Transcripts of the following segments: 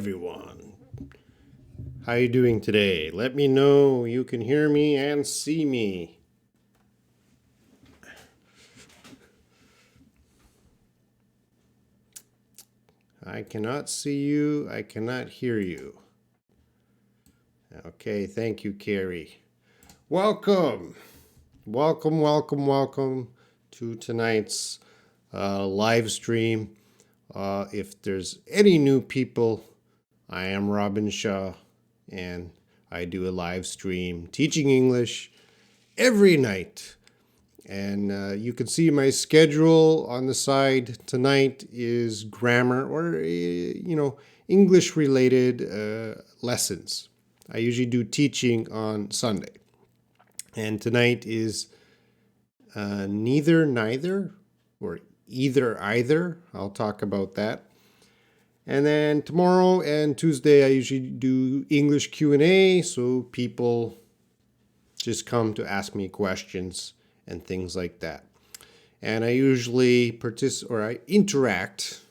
everyone. How you doing today? Let me know you can hear me and see me. I cannot see you. I cannot hear you. Okay, thank you, Carrie. Welcome. Welcome to tonight's live stream. If there's any new people, I am Robin Shaw, and I do a live stream teaching English every night. And you can see my schedule on the side. Tonight is grammar or, English related lessons. I usually do teaching on Sunday. And tonight is neither or either. I'll talk about that. And then tomorrow and Tuesday, I usually do English Q&A, so people just come to ask me questions and things like that. And I usually I interact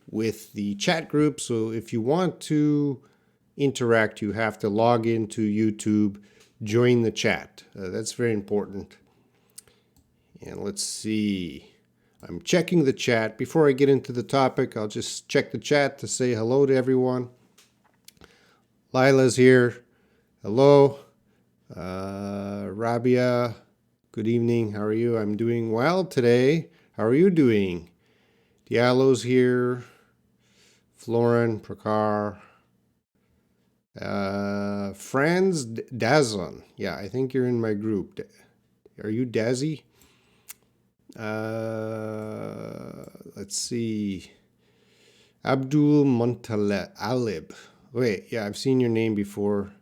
with the chat group. So if you want to interact, you have to log into YouTube, join the chat. That's very important. And let's see. I'm checking the chat. Before I get into the topic, I'll just check the chat to say hello to everyone. Lila's here. Hello. Rabia, good evening. How are you? I'm doing well today. How are you doing? Diallo's here. Florin, Prakar. Franz Dazon. Yeah, I think you're in my group. Are you Dazzy? Let's see. Abdul Alib. Wait, yeah, I've seen your name before.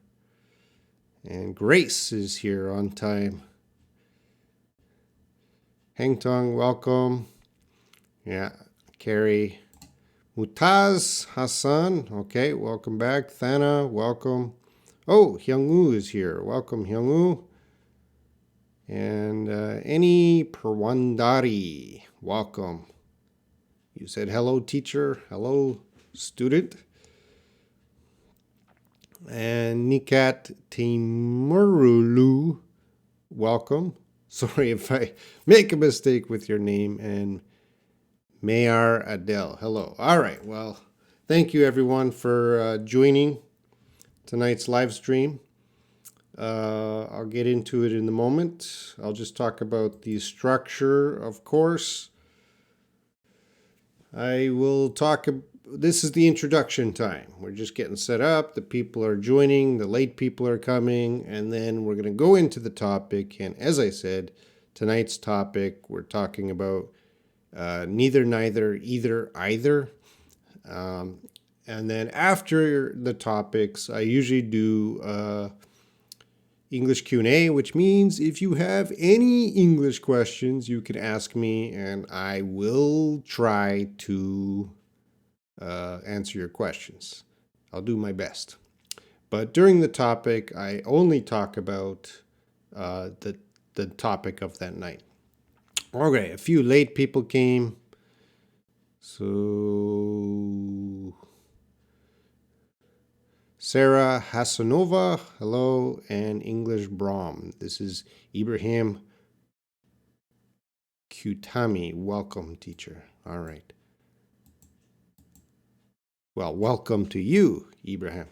And Grace is here on time. Heng Tong, welcome. Yeah, Carrie. Mutaz Hassan, okay, welcome back. Thana, welcome. Oh, Hyung-woo is here. Welcome, Hyung-woo. And Any Perwandari, welcome. You said hello, teacher. Hello, student. And Nikat Timurulu, welcome. Sorry if I make a mistake with your name. And Mayar Adele, hello. All right, well, thank you everyone for joining tonight's live stream. I'll get into it in a moment. I'll just talk about the structure, of course. This is the introduction time. We're just getting set up. The people are joining, the late people are coming, and then we're going to go into the topic. And as I said, tonight's topic, we're talking about neither, either. And then after the topics, I usually do English Q&A, which means if you have any English questions, you can ask me and I will try to answer your questions. I'll do my best. But during the topic, I only talk about the topic of that night. Okay, a few late people came. So Sarah Hasanova, hello, and English Brahm. This is Ibrahim Kutami. Welcome, teacher. All right. Well, welcome to you, Ibrahim.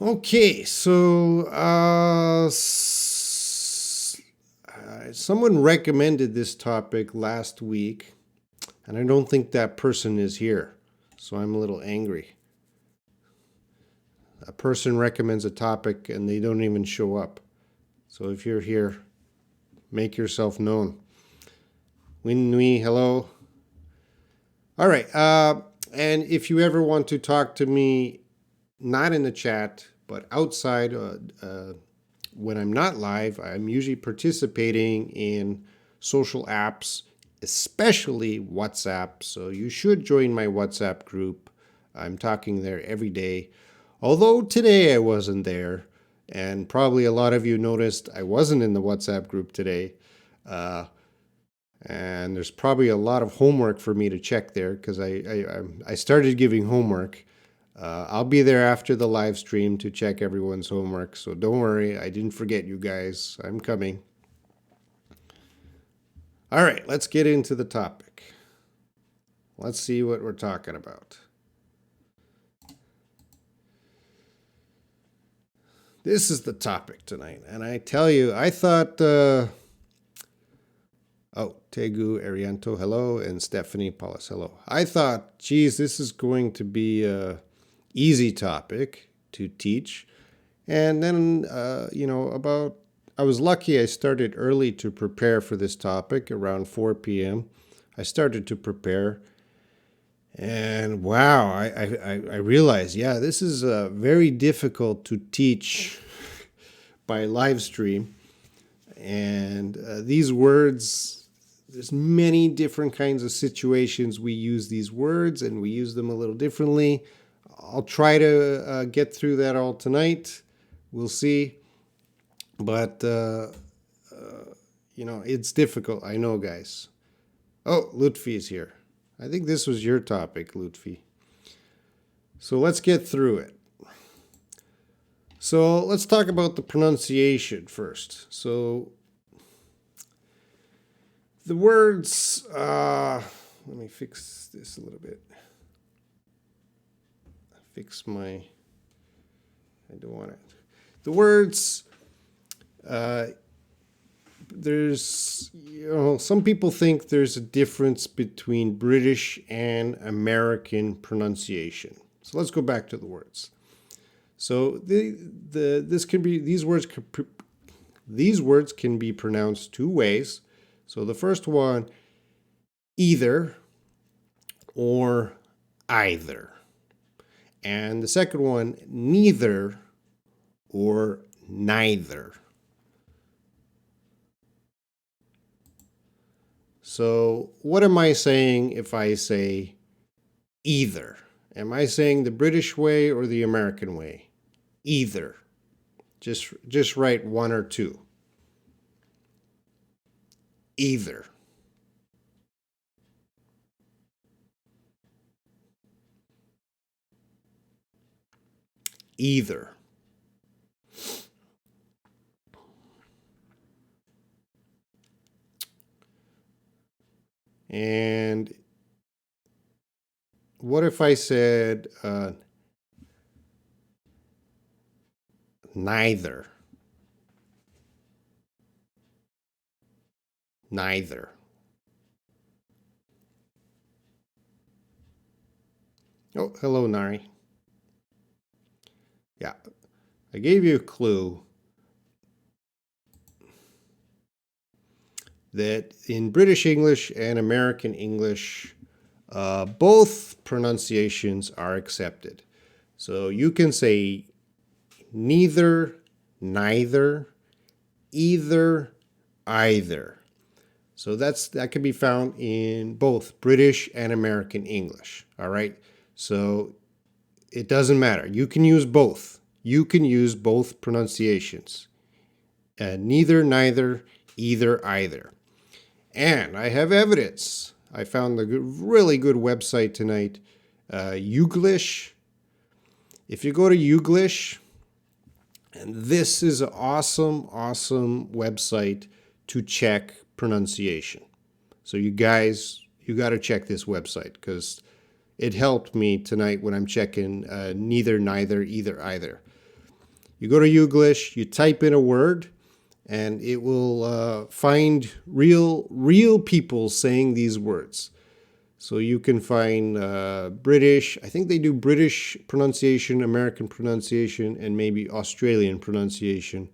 Okay, so someone recommended this topic last week, and I don't think that person is here, so I'm a little angry. A person recommends a topic and they don't even show up. So if you're here, make yourself known. Win Nui, hello. All right, and if you ever want to talk to me, not in the chat, but outside, when I'm not live, I'm usually participating in social apps, especially WhatsApp. So you should join my WhatsApp group. I'm talking there every day. Although today I wasn't there, and probably a lot of you noticed I wasn't in the WhatsApp group today. And there's probably a lot of homework for me to check there because I started giving homework. I'll be there after the live stream to check everyone's homework. So don't worry, I didn't forget you guys. I'm coming. All right, let's get into the topic. Let's see what we're talking about. This is the topic tonight. And I tell you, I thought... Oh, Tegu Arianto, hello, and Stephanie Paulus, hello. I thought, geez, this is going to be a easy topic to teach. And then, I was lucky I started early to prepare for this topic around 4 p.m. I started to prepare. And wow, I realized, yeah, this is very difficult to teach by live stream. And these words... There's many different kinds of situations we use these words, and we use them a little differently. I'll try to get through that all tonight. We'll see. But, it's difficult. I know, guys. Oh, Lutfi is here. I think this was your topic, Lutfi. So let's get through it. So let's talk about the pronunciation first. So the words, let me fix this a little bit. I don't want it. The words, there's, some people think there's a difference between British and American pronunciation. So let's go back to the words. So these words can be pronounced two ways. So the first one, either or either. And the second one, neither or neither. So what am I saying if I say either? Am I saying the British way or the American way? Either. Just write one or two. Either. Either. And what if I said neither? Neither. Oh, hello, Nari. Yeah, I gave you a clue that in British English and American English, both pronunciations are accepted. So you can say neither, neither, either, either. So that can be found in both British and American English. All right. So it doesn't matter. You can use both. You can use both pronunciations. Neither, neither, either, either. And I have evidence. I found a really good website tonight, Youglish. If you go to Youglish, and this is an awesome, awesome website to check pronunciation. So you guys, you got to check this website because it helped me tonight when I'm checking neither, neither, either, either. You go to Youglish, you type in a word, and it will find real people saying these words. So you can find British, I think they do British pronunciation, American pronunciation, and maybe Australian pronunciation.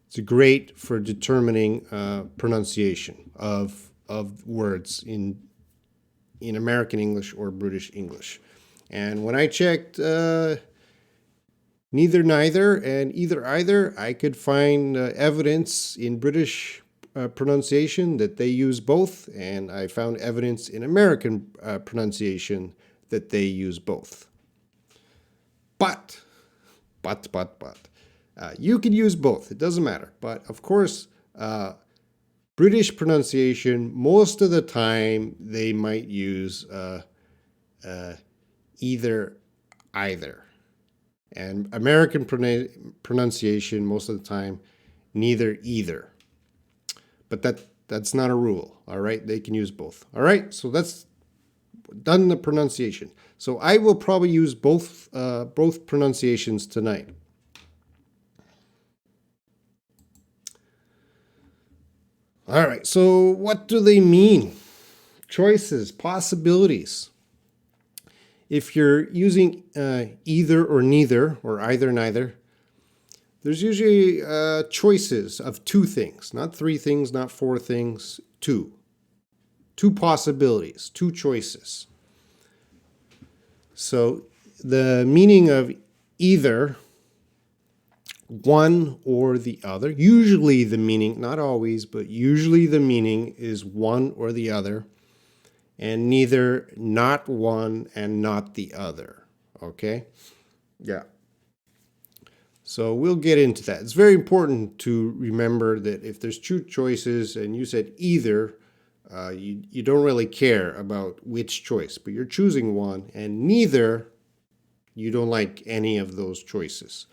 It's great for determining pronunciation of words in American English or British English. And when I checked neither, neither, and either, either, I could find evidence in British pronunciation that they use both, and I found evidence in American pronunciation that they use both. But, you can use both. It doesn't matter. But, of course, British pronunciation, most of the time, they might use either, either. And American pronunciation, most of the time, neither, either. But that's not a rule, all right? They can use both. All right, so that's done the pronunciation. So I will probably use both pronunciations tonight. All right, so what do they mean? Choices, possibilities. If you're using either or neither, or either, neither, there's usually choices of two things, not three things, not four things, two. Two possibilities, two choices. So the meaning of either, one or the other, usually the meaning, not always, but usually the meaning is one or the other, and neither, not one and not the other. Okay? Yeah. So we'll get into that. It's very important to remember that if there's two choices and you said either, you don't really care about which choice, but you're choosing one, and neither, you don't like any of those choices.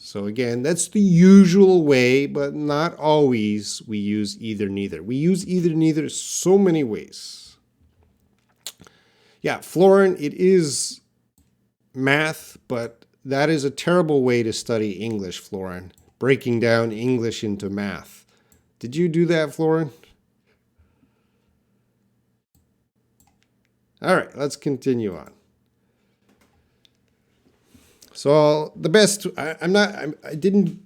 So again, that's the usual way, but not always we use either, neither. We use either, neither so many ways. Yeah, Florin, it is math, but that is a terrible way to study English, Florin. Breaking down English into math. Did you do that, Florin? All right, let's continue on. So the best, I didn't,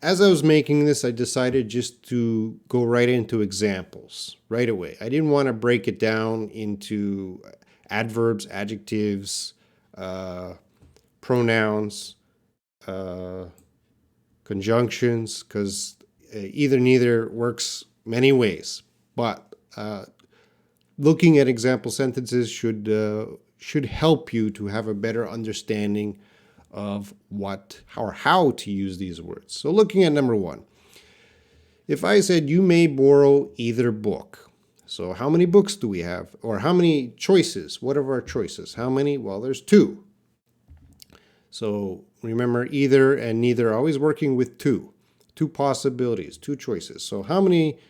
as I was making this, I decided just to go right into examples right away. I didn't want to break it down into adverbs, adjectives, pronouns, conjunctions, because either, neither works many ways. But looking at example sentences should help you to have a better understanding of what or how to use these words. So looking at number one, if I said you may borrow either book, so how many books do we have? Or how many choices? What are our choices? How many? Well, there's two. So remember, either and neither are always working with two. Two possibilities, two choices. So how many?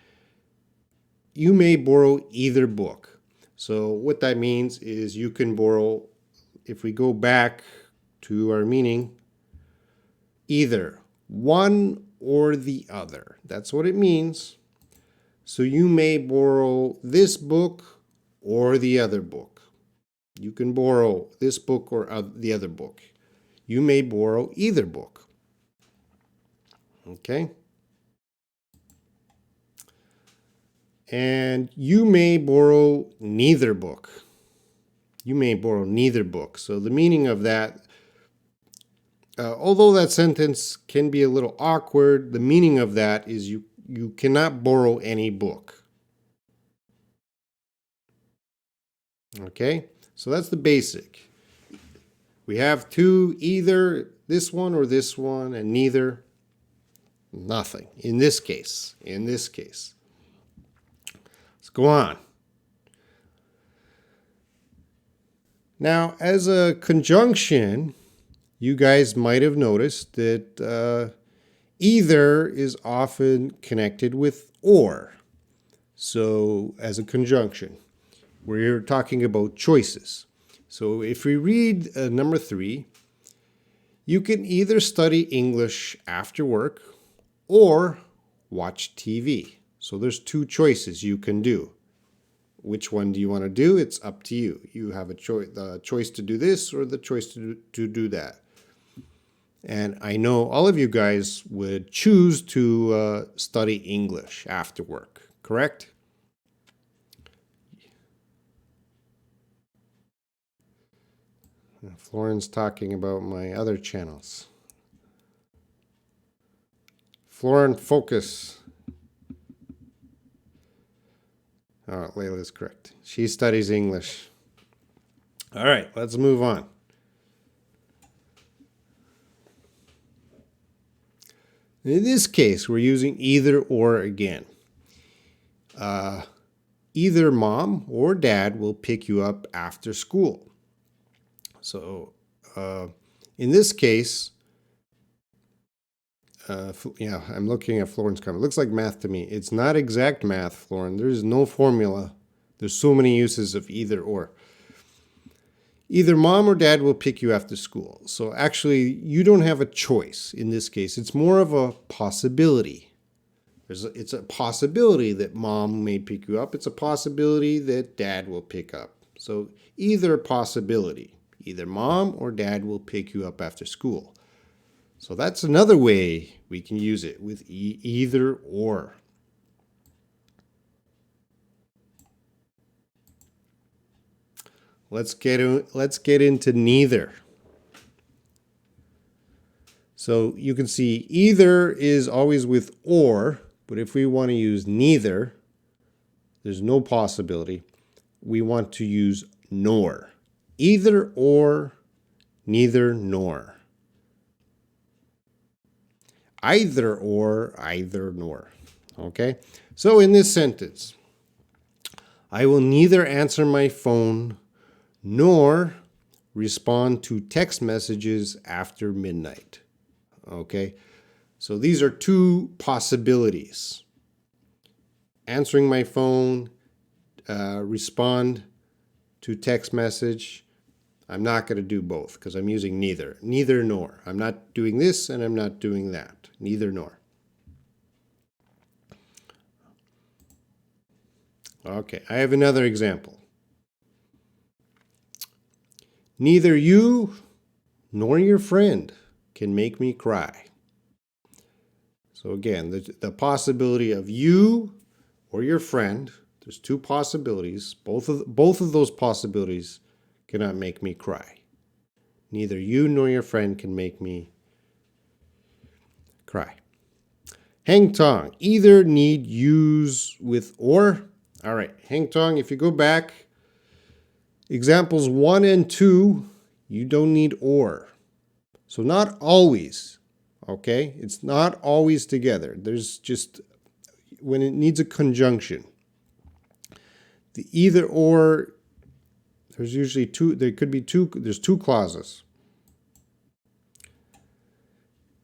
You may borrow either book. So what that means is you can borrow, if we go back to our meaning, either one or the other. That's what it means. So you may borrow this book or the other book. You can borrow this book or the other book. You may borrow either book. Okay? And you may borrow neither book. You may borrow neither book. So the meaning of that, although that sentence can be a little awkward, the meaning of that is you cannot borrow any book. Okay? So that's the basic. We have two, either this one or this one, and neither, nothing. In this case. Let's go on. Now, as a conjunction, you guys might have noticed that either is often connected with or. So, as a conjunction, we're talking about choices. So, if we read number 3, you can either study English after work or watch TV. So, there's two choices you can do. Which one do you want to do? It's up to you. You have the choice to do this or the choice to do that. And I know all of you guys would choose to study English after work, correct? Florin's talking about my other channels. Florin, focus. Oh, Layla's correct. She studies English. All right, let's move on. In this case, we're using either or again. Either mom or dad will pick you up after school. So in this case, yeah, I'm looking at Florin's comment. It looks like math to me. It's not exact math, Florin. There's no formula. There's so many uses of either or. Either mom or dad will pick you after school. So actually, you don't have a choice in this case. It's more of a possibility. It's a possibility that mom may pick you up. It's a possibility that dad will pick up. So either possibility. Either mom or dad will pick you up after school. So that's another way we can use it with either or. Let's get into neither. So you can see either is always with or, but if we want to use neither, there's no possibility. We want to use nor. Either or, neither nor. Either or, either nor. Okay? So in this sentence, I will neither answer my phone nor respond to text messages after midnight. Okay? So these are two possibilities. Answering my phone, respond to text message. I'm not going to do both because I'm using neither. Neither nor. I'm not doing this and I'm not doing that. Neither nor. Okay, I have another example. Neither you nor your friend can make me cry. So again, the possibility of you or your friend, there's two possibilities. Both of those possibilities cannot make me cry. Neither you nor your friend can make me cry. Hang tong, either need use with or. All right, hang tong, if you go back, examples 1 and 2, you don't need or. So not always, okay? It's not always together. There's just, when it needs a conjunction. The either or, there's usually two, there could be two, there's two clauses.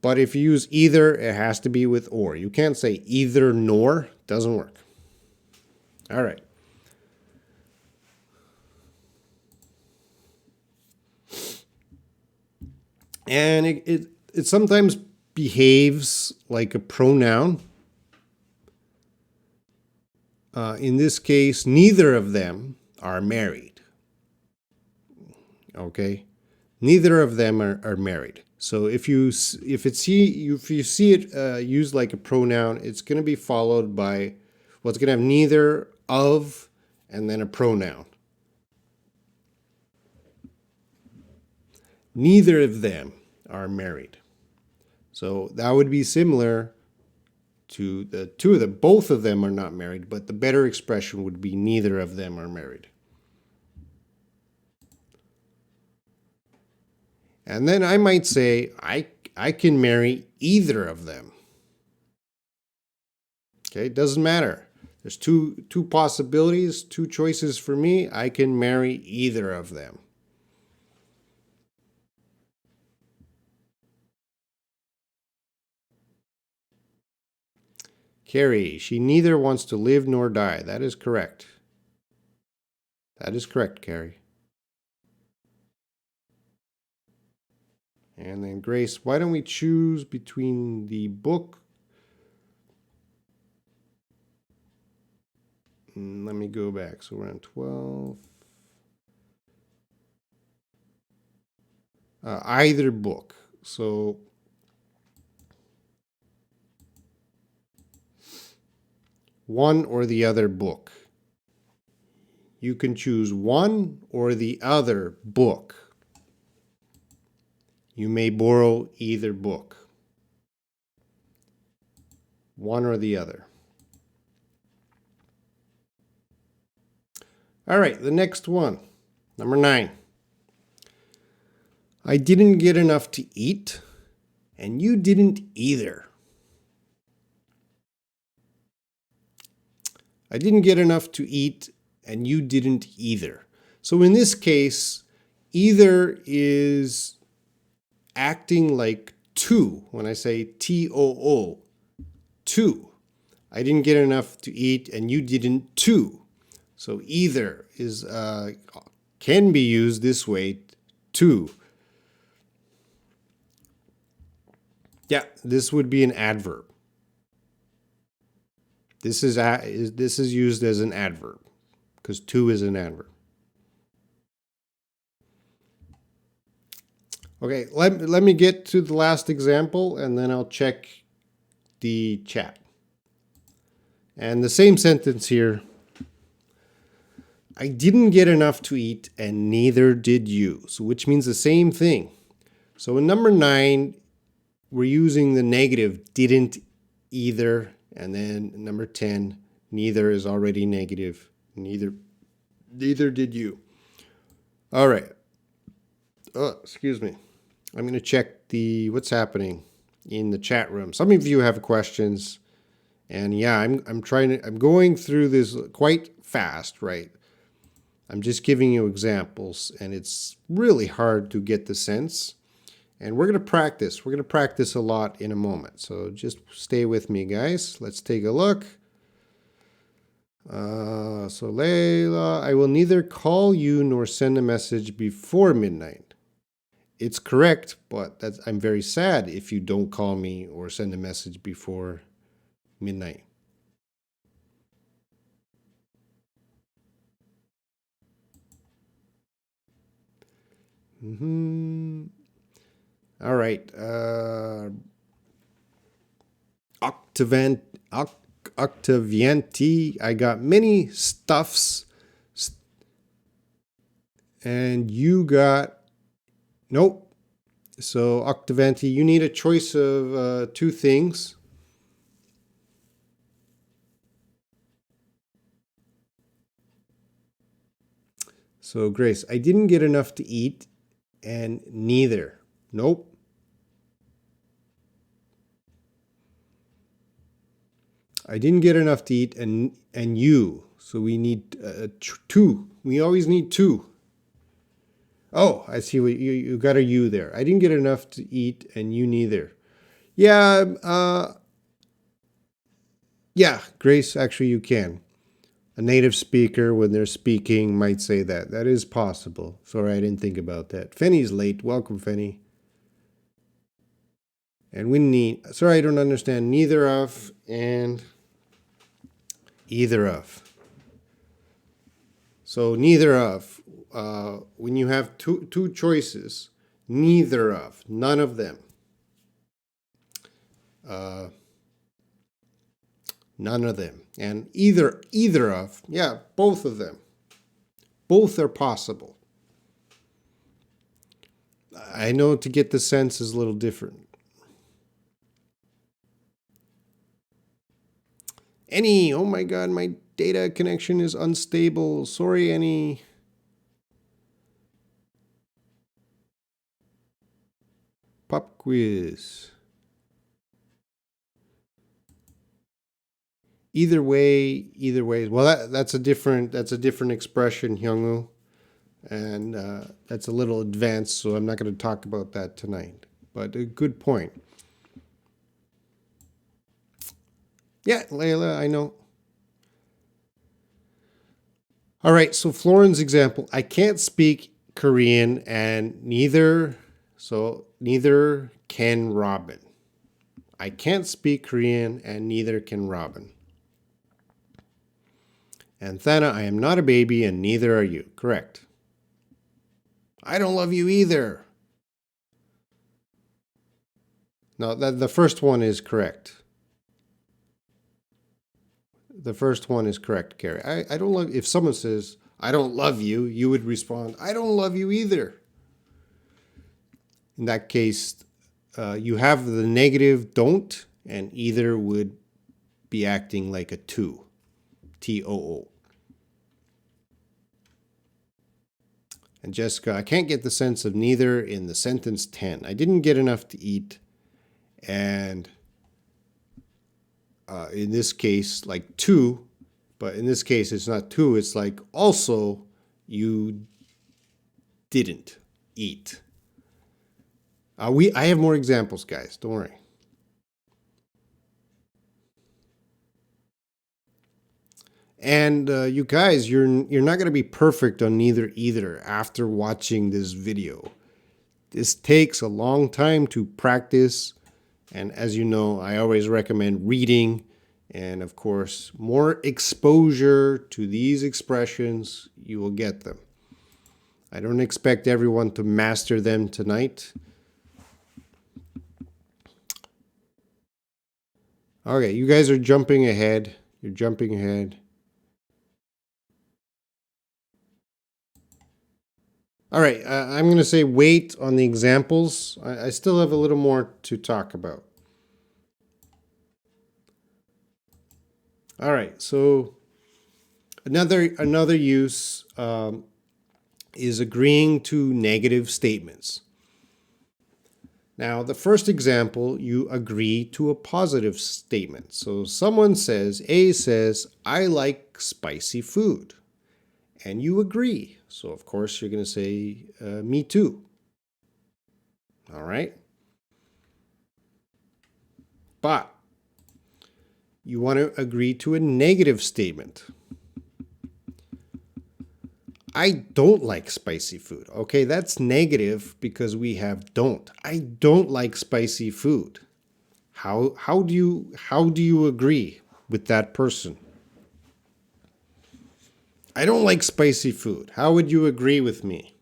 But if you use either, it has to be with or. You can't say either nor, doesn't work. All right. And it sometimes behaves like a pronoun. In this case, neither of them are married. Okay? Neither of them are married. So if you see it used like a pronoun, it's going to be followed by, well, it's going to have neither of and then a pronoun. Neither of them are married. So that would be similar to the two of them. Both of them are not married, but the better expression would be neither of them are married. And then I might say, I can marry either of them. Okay, it doesn't matter. There's two possibilities, two choices for me. I can marry either of them. Carrie, she neither wants to live nor die. That is correct. That is correct, Carrie. And then Grace, why don't we choose between the book? Let me go back. So we're on 12. Either book. So one or the other book. You can choose one or the other book. You may borrow either book. One or the other. All right, the next one. Number 9. I didn't get enough to eat, and you didn't either. I didn't get enough to eat and you didn't either. So in this case, either is acting like to. When I say TOO, to. I didn't get enough to eat and you didn't too. So either is can be used this way too. Yeah, this would be an adverb. This is used as an adverb because to is an adverb. Okay, let me get to the last example and then I'll check the chat. And the same sentence here. I didn't get enough to eat and neither did you. So which means the same thing. So in number 9, we're using the negative didn't either. And then number 10, neither is already negative. Neither did you. All right. Oh, excuse me. I'm going to check what's happening in the chat room. Some of you have questions. And yeah, I'm going through this quite fast, right? I'm just giving you examples and it's really hard to get the sense. And we're going to practice. We're going to practice a lot in a moment. So just stay with me, guys. Let's take a look. So Layla, I will neither call you nor send a message before midnight. It's correct, but I'm very sad if you don't call me or send a message before midnight. All right. Octavianti, I got many stuffs. And you got, nope. So Octavianti, you need a choice of 2 things. So Grace, I didn't get enough to eat and neither. Nope. I didn't get enough to eat and you. So we need 2. We always need 2. Oh, I see what you got a you there. I didn't get enough to eat and you neither. Yeah, yeah, Grace, actually you can. A native speaker, when they're speaking, might say that. That is possible. Sorry, I didn't think about that. Fenny's late. Welcome, Fenny. And we need, sorry, I don't understand. Neither of and either of. So neither of. When you have two choices, neither of, none of them. None of them. And either of, yeah, both of them. Both are possible. I know to get the sense is a little different. Annie, oh my God, my data connection is unstable. Sorry, Annie. Pop quiz. Either way. Well, that's a different expression, Hyungwoo, and that's a little advanced, so I'm not going to talk about that tonight. But a good point. Yeah, Layla, I know. All right, so Floren's example. I can't speak Korean, and neither can Robin. I can't speak Korean, and neither can Robin. And Thana, I am not a baby, and neither are you. Correct. I don't love you either. No, the first one is correct. The first one is correct, Carrie. I don't love, if someone says, I don't love you, you would respond, I don't love you either. In that case, you have the negative don't, and either would be acting like a to, T-O-O. And Jessica, I can't get the sense of neither in the sentence 10. I didn't get enough to eat, and in this case, like to But in this case, it's not to. It's like also you didn't eat. I have more examples, guys. Don't worry. And you guys, you're not gonna be perfect on neither either after watching this video. This takes a long time to practice, and as you know, I always recommend reading, and of course, more exposure to these expressions, you will get them. I don't expect everyone to master them tonight. Okay, you guys are jumping ahead. You're jumping ahead. All right, I'm going to say wait on the examples. I still have a little more to talk about. All right, so another use is agreeing to negative statements. Now, the first example, you agree to a positive statement. So someone says, A says, I like spicy food. And you agree. So, of course, you're going to say, me too. All right. But you want to agree to a negative statement. I don't like spicy food. Okay, that's negative because we have don't. I don't like spicy food. How do you agree with that person? I don't like spicy food. How would you agree with me?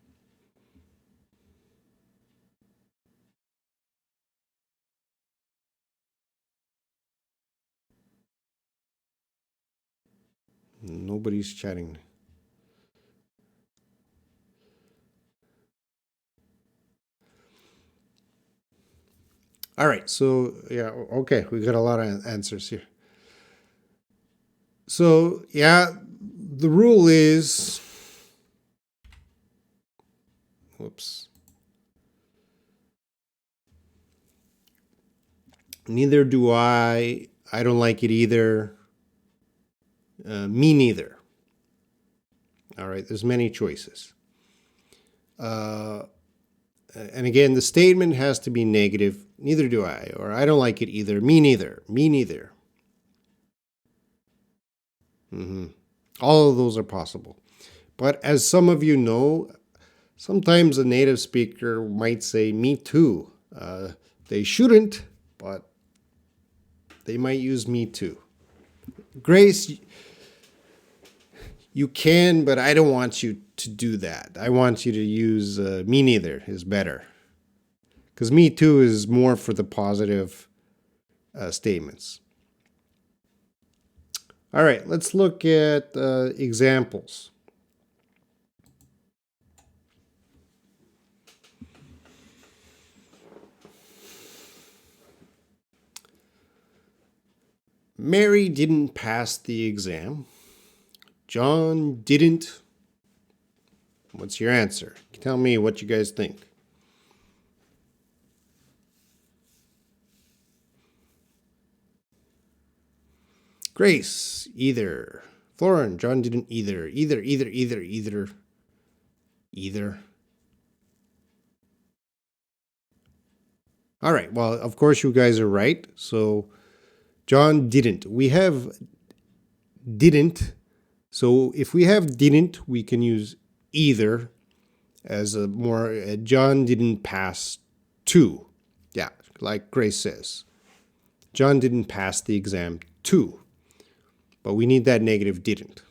Nobody's chatting. All right, so yeah, okay, we got a lot of answers here. So yeah, the rule is, whoops, neither do I. I don't like it either. Me neither. All right, there's many choices. And again, the statement has to be negative. Neither do I, or I don't like it either. Me neither. Me neither. All of those are possible. But as some of you know, sometimes a native speaker might say me too. They shouldn't, but they might use me too. Grace, you can, but I don't want you to do that. I want you to use me neither is better. Because me too is more for the positive statements. All right, let's look at examples. Mary didn't pass the exam. John didn't. What's your answer? Tell me what you guys think. Grace, either. Florin, John didn't either. Either. All right, well, of course you guys are right. So John didn't. We have didn't. So if we have didn't, we can use either as a more, John didn't pass two. Yeah, like Grace says. John didn't pass the exam too. But we need that negative didn't.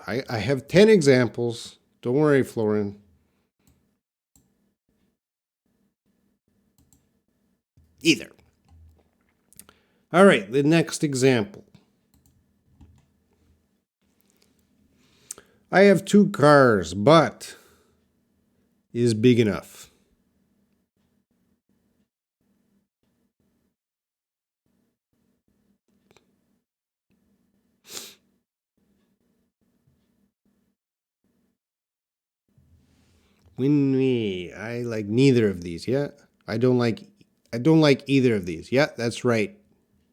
I have 10 examples. Don't worry, Florin. Either. All right, the next example. I have two cars, but is big enough. I like neither of these. Yeah, I don't like either of these. Yeah, that's right.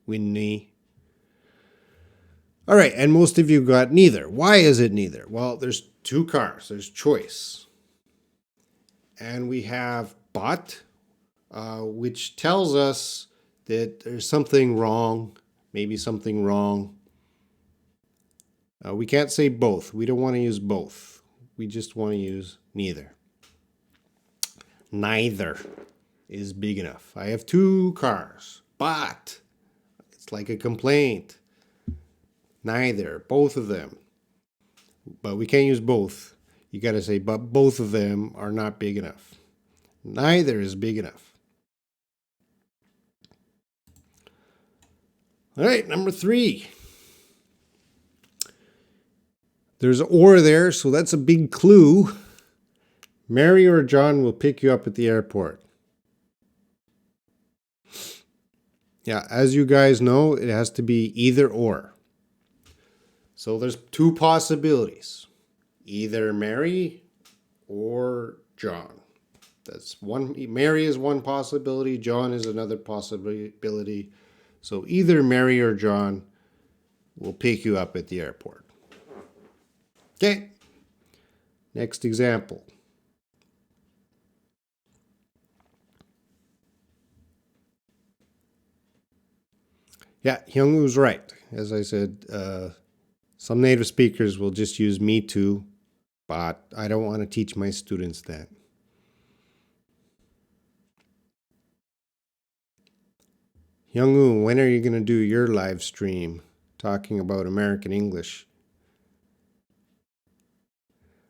Winnie. All right, and most of you got neither. Why is it neither? Well, there's two cars. There's choice. And we have but, which tells us that there's something wrong, maybe something wrong. We can't say both. We don't want to use both. We just want to use neither. Neither is big enough. I have two cars, but it's like a complaint. Neither, both of them. But we can't use both. You got to say, but both of them are not big enough. Neither is big enough. All right, number 3. There's or there, so that's a big clue. Mary or John will pick you up at the airport. Yeah, as you guys know, it has to be either or. So there's two possibilities. Either Mary or John. That's one. Mary is one possibility. John is another possibility. So either Mary or John will pick you up at the airport. Okay. Next example. Yeah, Hyungwoo's right. As I said, some native speakers will just use me too, but I don't want to teach my students that. Hyungwoo, when are you going to do your live stream talking about American English?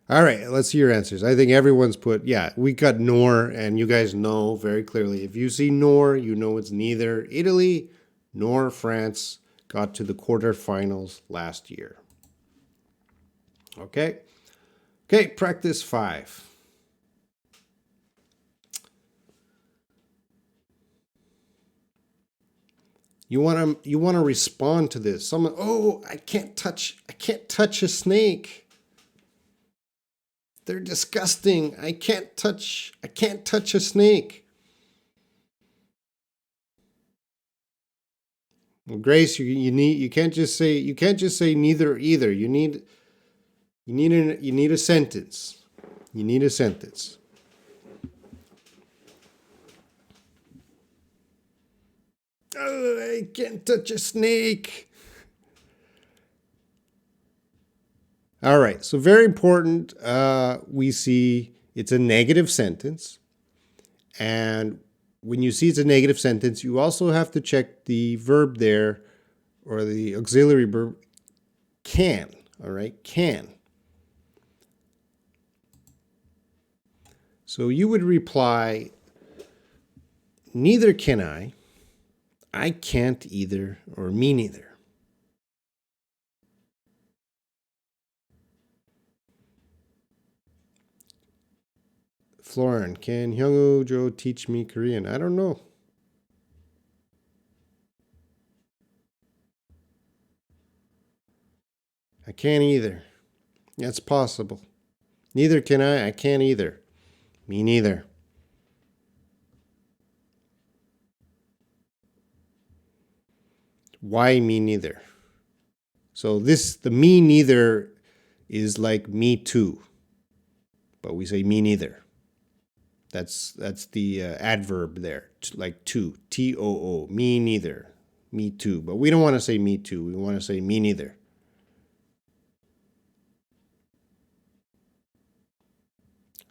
All right, let's see your answers. I think everyone's put, yeah, we got nor, and you guys know very clearly. If you see nor, you know it's neither Italy nor France got to the quarterfinals last year. Okay? Okay, practice 5. You want to respond to this. Someone, oh, I can't touch a snake. They're disgusting. I can't touch a snake. Well, Grace, you can't just say neither either. You need a sentence. You need a sentence. Oh, I can't touch a snake. All right, so very important. We see it's a negative sentence. And when you see it's a negative sentence, you also have to check the verb there, or the auxiliary verb, can. All right, can. So you would reply, neither can I can't either, or me neither. Florin, can Hyungwoo Jo teach me Korean? I don't know. I can't either. That's possible. Neither can I can't either. Me neither. Why me neither? So the me neither is like me too. But we say me neither. That's the adverb there, like too, T-O-O, me neither, me too. But we don't want to say me too. We want to say me neither.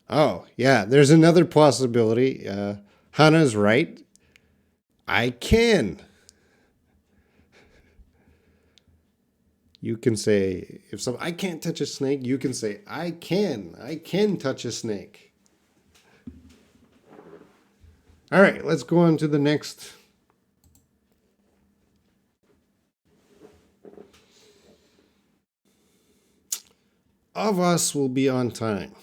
Oh, yeah, there's another possibility. Hannah's right. I can. You can say, I can't touch a snake, you can say, I can touch a snake. All right, let's go on to the next. Of us will be on time.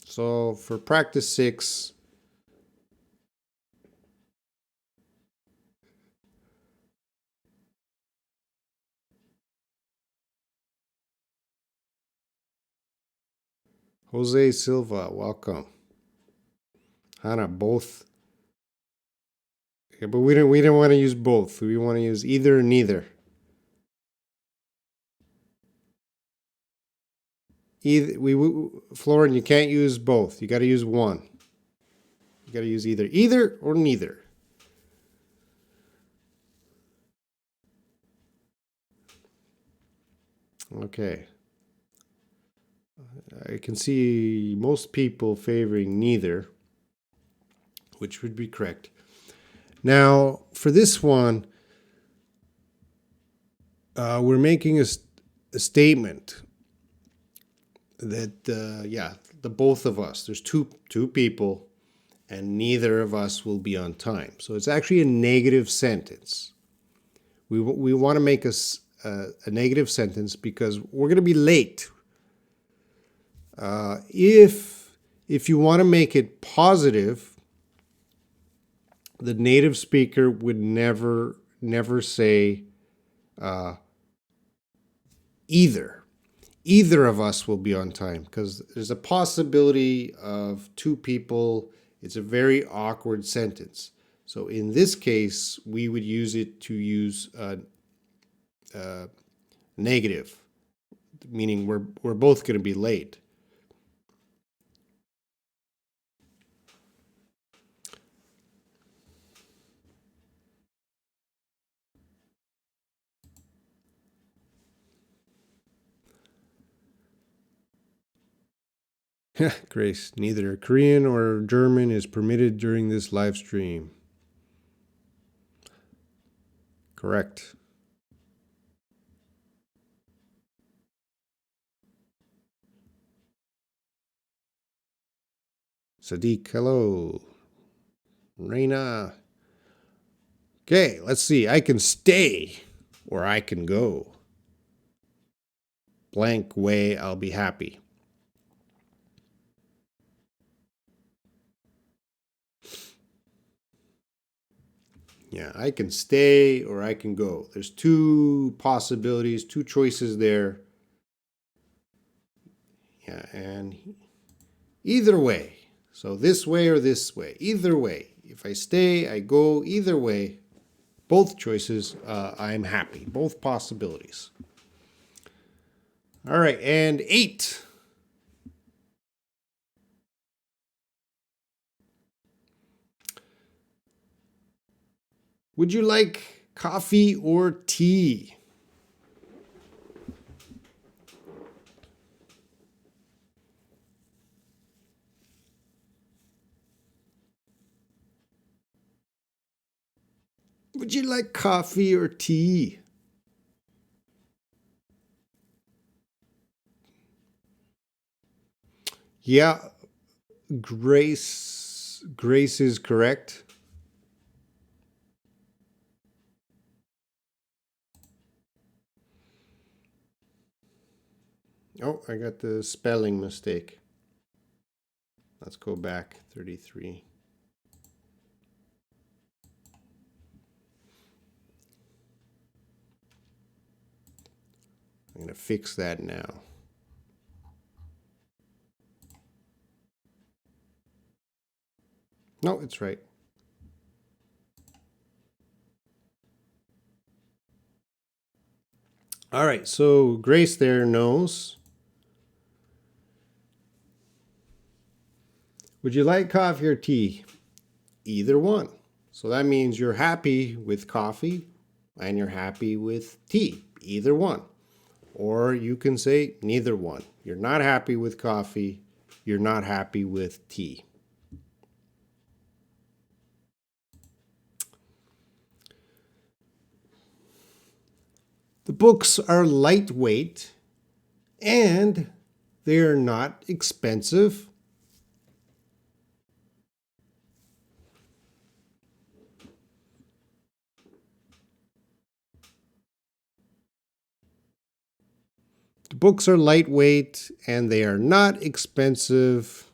So for practice 6, Jose Silva, welcome. Hannah, both. Yeah, but we don't want to use both. We want to use either or neither. Florin, you can't use both. You got to use one. You got to use either or neither. Okay. I can see most people favoring neither, which would be correct. Now, for this one, we're making a statement that, the both of us, there's two people, and neither of us will be on time. So it's actually a negative sentence. We want to make a negative sentence because we're going to be late. If you want to make it positive, the native speaker would never say either of us will be on time, because there's a possibility of two people. It's a very awkward sentence. So in this case, we would use it to use negative, meaning we're both going to be late. Grace, neither Korean or German is permitted during this live stream. Correct. Sadiq, hello. Reina. Okay, let's see. I can stay or I can go. Blank way, I'll be happy. Yeah, I can stay or I can go. There's two possibilities, two choices there. Yeah, and either way. So this way or this way. Either way. If I stay, I go. Either way. Both choices, I'm happy. Both possibilities. All right, and 8. Would you like coffee or tea? Would you like coffee or tea? Yeah, Grace is correct. Oh, I got the spelling mistake. Let's go back 33. I'm going to fix that now. No, it's right. All right, so Grace there knows. Would you like coffee or tea? Either one. So that means you're happy with coffee and you're happy with tea. Either one. Or you can say neither one. You're not happy with coffee. You're not happy with tea. The books are lightweight and they are not expensive. The books are lightweight and they are not expensive.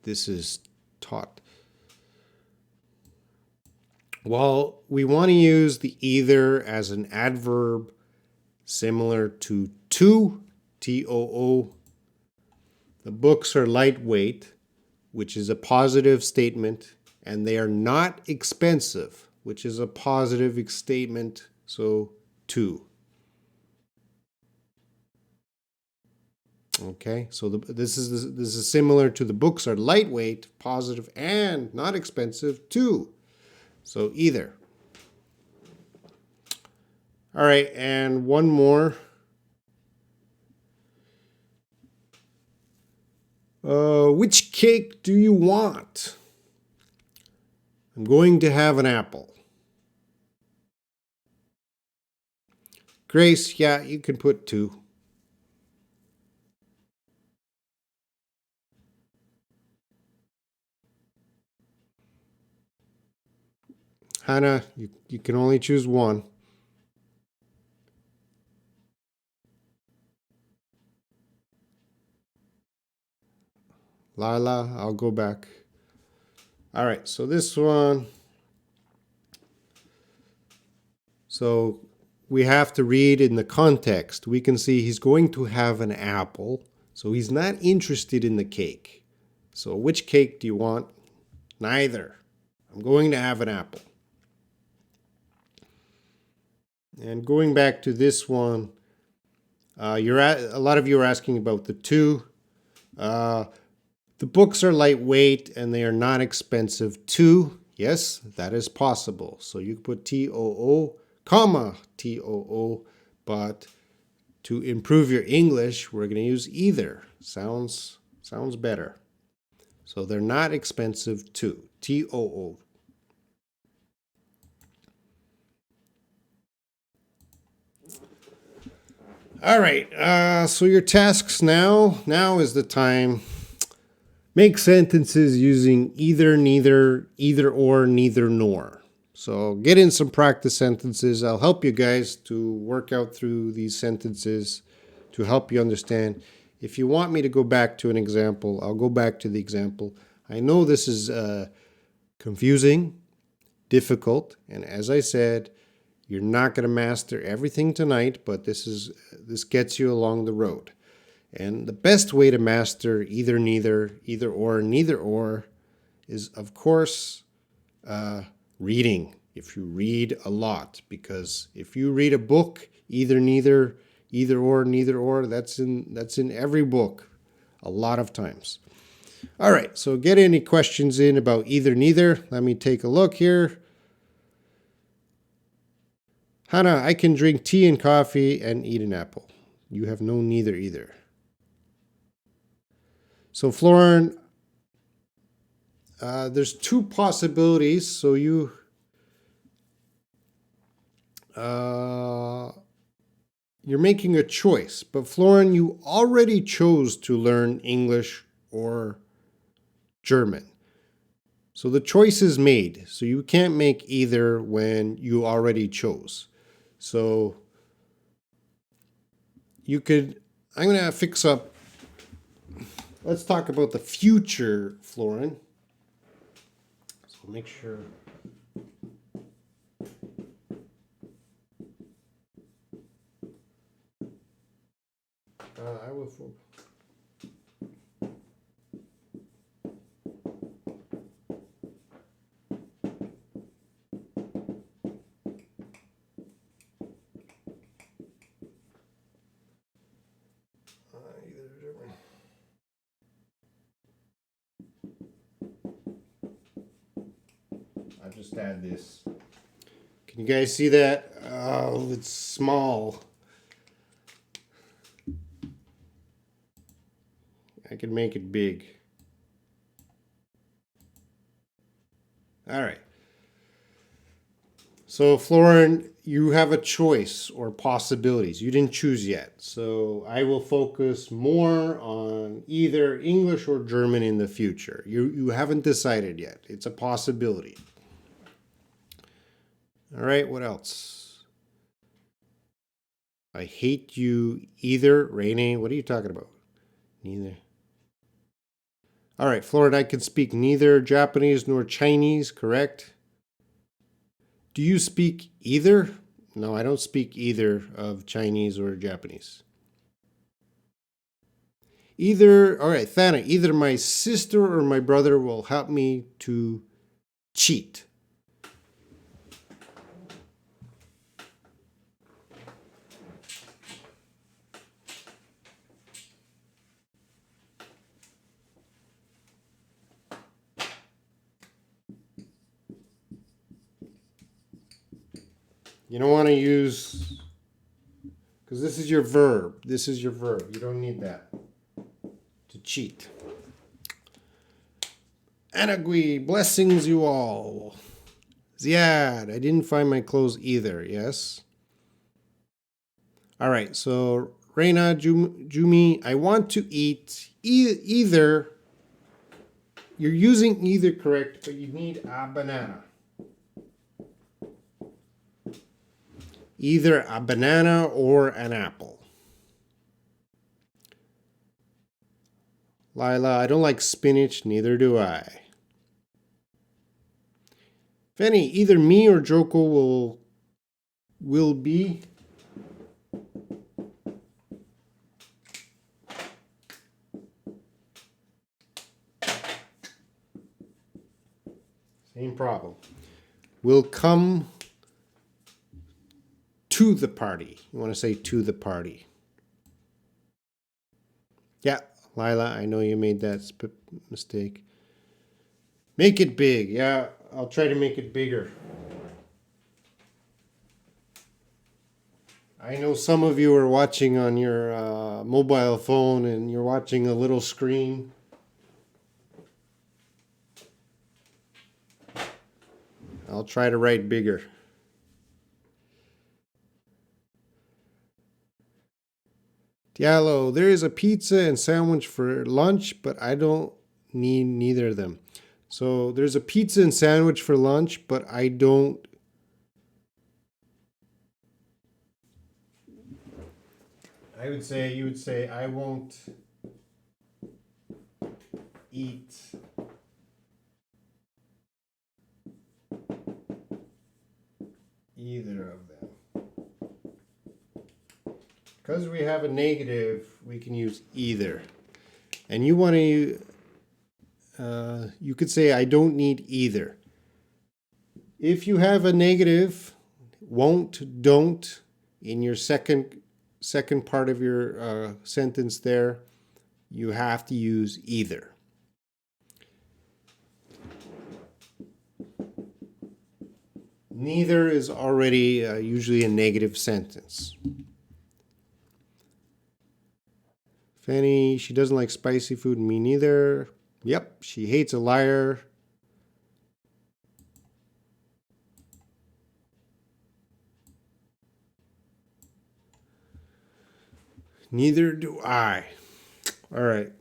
This is taught. Well, we want to use the either as an adverb similar to T-O-O. The books are lightweight, which is a positive statement, and they are not expensive. which is a positive statement, so 2. Okay, so this is similar to the books are lightweight, positive, and not expensive, 2. So either. All right, and one more. Which cake do you want? I'm going to have an apple. Grace, yeah, you can put 2. Hannah, you can only choose 1. Lila, I'll go back. All right, so this one. So we have to read in the context. We can see he's going to have an apple. So he's not interested in the cake. So which cake do you want? Neither. I'm going to have an apple. And going back to this one, a lot of you are asking about the 2. The books are lightweight and they are not expensive too. Yes, that is possible. So you put TOO, comma TOO, but to improve your English, we're going to use either. Sounds better. So they're not expensive too. TOO. All right, so your tasks now is the time. Make sentences using either, neither, either or, neither nor. So get in some practice sentences. I'll help you guys to work out through these sentences to help you understand. If you want me to go back to an example, I'll go back to the example. I know this is confusing, difficult, and as I said, you're not going to master everything tonight, but this gets you along the road. And the best way to master either, neither, either or, neither or is, of course, reading. If you read a lot, because if you read a book, either, neither, either or, neither or, that's in every book a lot of times. All right, so get any questions in about either, neither. Let me take a look here. Hannah, I can drink tea and coffee and eat an apple. You have no neither either. So Florin, there's 2 possibilities. So you're making a choice. But Florin, you already chose to learn English or German. So the choice is made. So you can't make either when you already chose. So you could, I'm going to fix up. Let's talk about the future, Florin. So make sure. I will. I'll just add this. Can you guys see that? Oh, it's small. I can make it big. All right. So, Florin, you have a choice or possibilities. You didn't choose yet. So, I will focus more on either English or German in the future. You haven't decided yet. It's a possibility. All right, what else? I hate you either. Rainy, what are you talking about? Neither. All right, Florin, I can speak neither Japanese nor Chinese, correct? Do you speak either? No, I don't speak either of Chinese or Japanese. Either, all right, Thana, either my sister or my brother will help me to cheat. You don't want to use, because this is your verb. This is your verb. You don't need that to cheat. Anagui, blessings you all. Ziad, I didn't find my clothes either. Yes. All right. So Reina, Jumi, I want to eat either. You're using either correct, but you need a banana. Either a banana or an apple. Lila, I don't like spinach, neither do I. Fanny, either me or Joko will be. Same problem. Will come to the party. You want to say to the party. Yeah, Lila, I know you made that mistake. Make it big. Yeah, I'll try to make it bigger. I know some of you are watching on your mobile phone and you're watching a little screen. I'll try to write bigger. Diallo, there is a pizza and sandwich for lunch, but I don't need neither of them. So there's a pizza and sandwich for lunch, but I don't. You would say, I won't eat either of them. Because we have a negative, we can use either. And you want to, you could say, I don't need either. If you have a negative, won't, don't, in your second part of your sentence there, you have to use either. Neither is already usually a negative sentence. Fanny, she doesn't like spicy food. Me neither. Yep, she hates a liar. Neither do I. All right.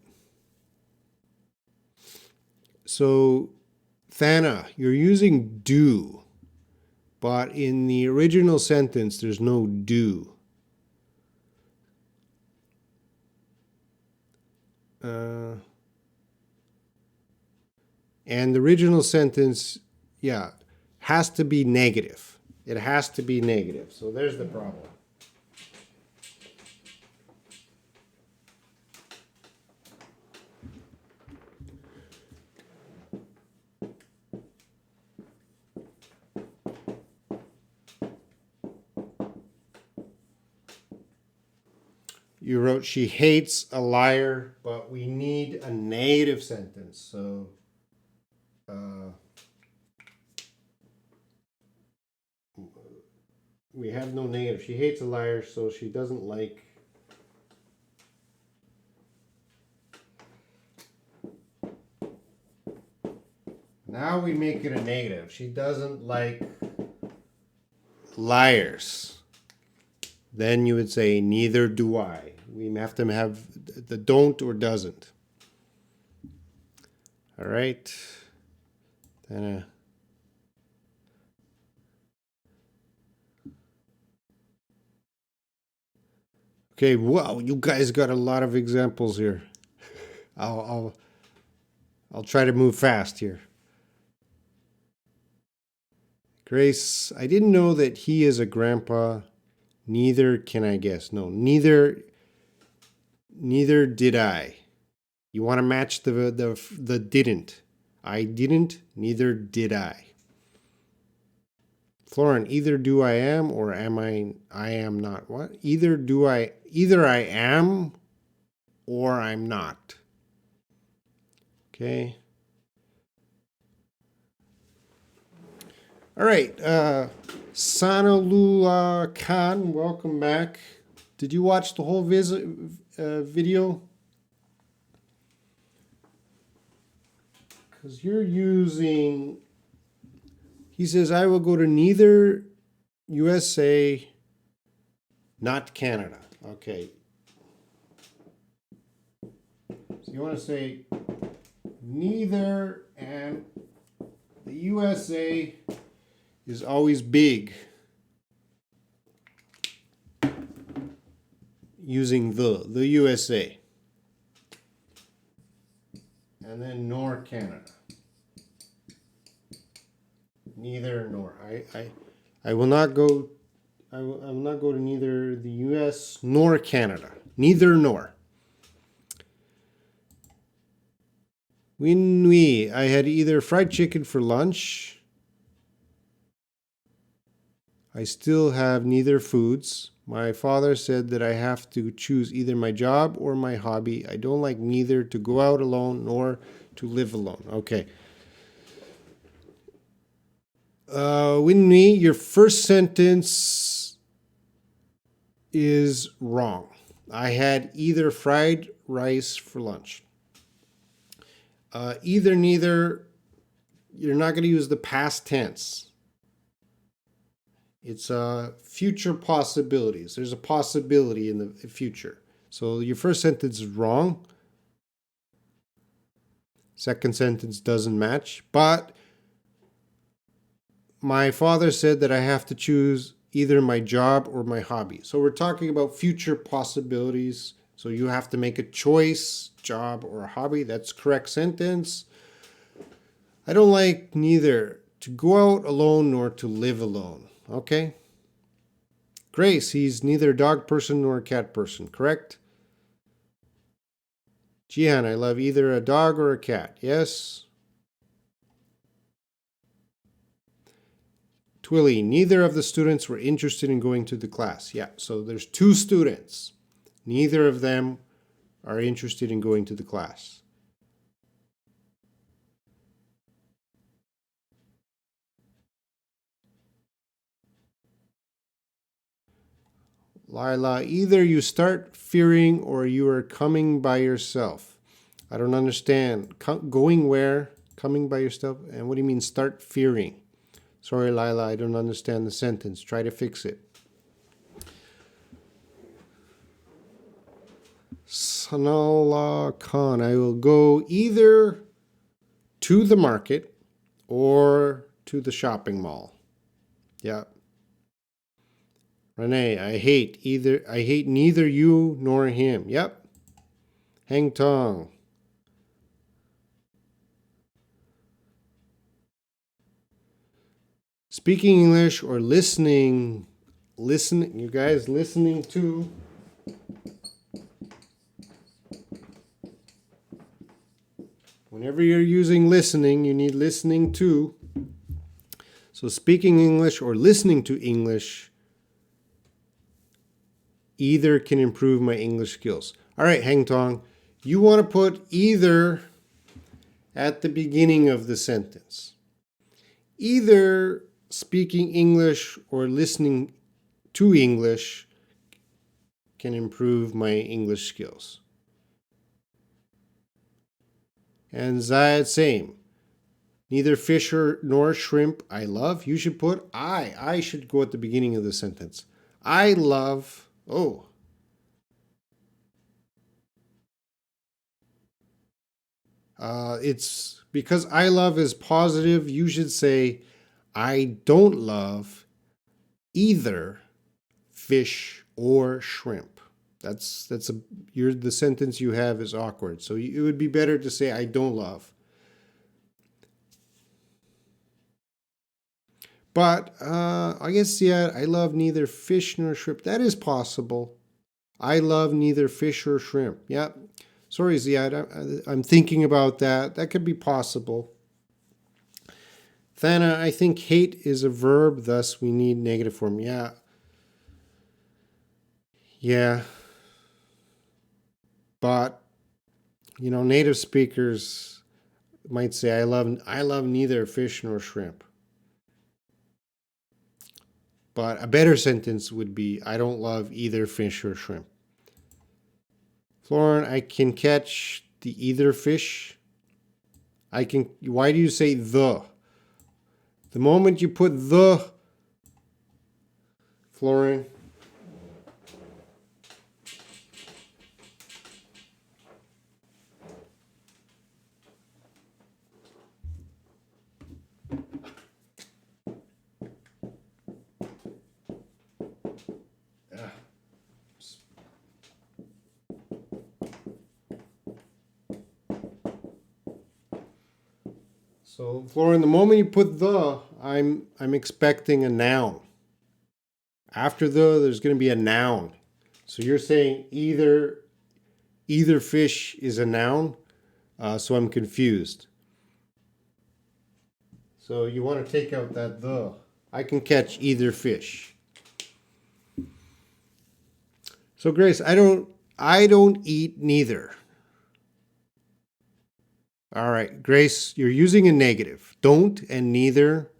So, Thana, you're using do, but in the original sentence, there's no do. And the original sentence, yeah, has to be negative. It has to be negative. So there's the problem. You wrote, she hates a liar, but we need a negative sentence. So, we have no negative. She hates a liar, so she doesn't like. Now we make it a negative. She doesn't like liars. Then you would say, neither do I. We have to have the don't or doesn't. All right. Then okay, wow, you guys got a lot of examples here. I'll try to move fast here. Grace, I didn't know that he is a grandpa. Neither can I guess. No, neither did I. You want to match the didn't. I didn't, neither did I. Florin, either do I am or am I am not. What? Either I am or I'm not. Okay. All right. Sanalula Khan, welcome back. Did you watch the whole video? Because you're using, he says, I will go to neither USA, not Canada. Okay. So you want to say neither, and the USA is always big. Using the USA. And then nor Canada. Neither nor. I will not go. I will not go to neither the U.S. nor Canada. Neither nor. Winui. I had either fried chicken for lunch. I still have neither foods. My father said that I have to choose either my job or my hobby. I don't like neither to go out alone nor to live alone. Okay. Winnie, your first sentence is wrong. I had either fried rice for lunch. Either, neither, you're not going to use the past tense. It's future possibilities. There's a possibility in the future. So your first sentence is wrong. Second sentence doesn't match. But my father said that I have to choose either my job or my hobby. So we're talking about future possibilities. So you have to make a choice, job or a hobby. That's correct sentence. I don't like neither to go out alone nor to live alone. Okay? Grace, he's neither a dog person nor a cat person, correct? Jihan, I love either a dog or a cat. Yes? Twilly, neither of the students were interested in going to the class. Yeah, so there's two students. Neither of them are interested in going to the class. Lila, either you start fearing or you are coming by yourself. I don't understand. Going where? Coming by yourself? And what do you mean start fearing? Sorry, Lila, I don't understand the sentence. Try to fix it. Sanala Khan, I will go either to the market or to the shopping mall. Yeah. Renee, I hate neither you nor him. Yep. Hang Tong. Speaking English or listening, you guys listening to. Whenever you're using listening, you need listening to. So speaking English or listening to English either can improve my English skills. All right, Hang Tong, you want to put either at the beginning of the sentence. Either speaking English or listening to English can improve my English skills. And Zayed, same. Neither fish nor shrimp I love. You should put I. I should go at the beginning of the sentence. I love, it's because I love is positive. You should say, I don't love either fish or shrimp. The sentence you have is awkward. So it would be better to say I don't love. But I guess, yeah, I love neither fish nor shrimp. That is possible. I love neither fish or shrimp. Yeah. Sorry, Ziad. I'm thinking about that. That could be possible. Thana, I think hate is a verb, thus we need negative form. Yeah. Yeah. But, native speakers might say, I love neither fish nor shrimp. But a better sentence would be, I don't love either fish or shrimp. Florin, I can catch the either fish. I can. Why do you say the? The moment you put the, Florin. So, Florin, the moment you put the, I'm expecting a noun. After the, there's going to be a noun. So you're saying either fish is a noun. So I'm confused. So you want to take out that the. I can catch either fish. So Grace, I don't eat neither. All right, Grace, you're using a negative. Don't and neither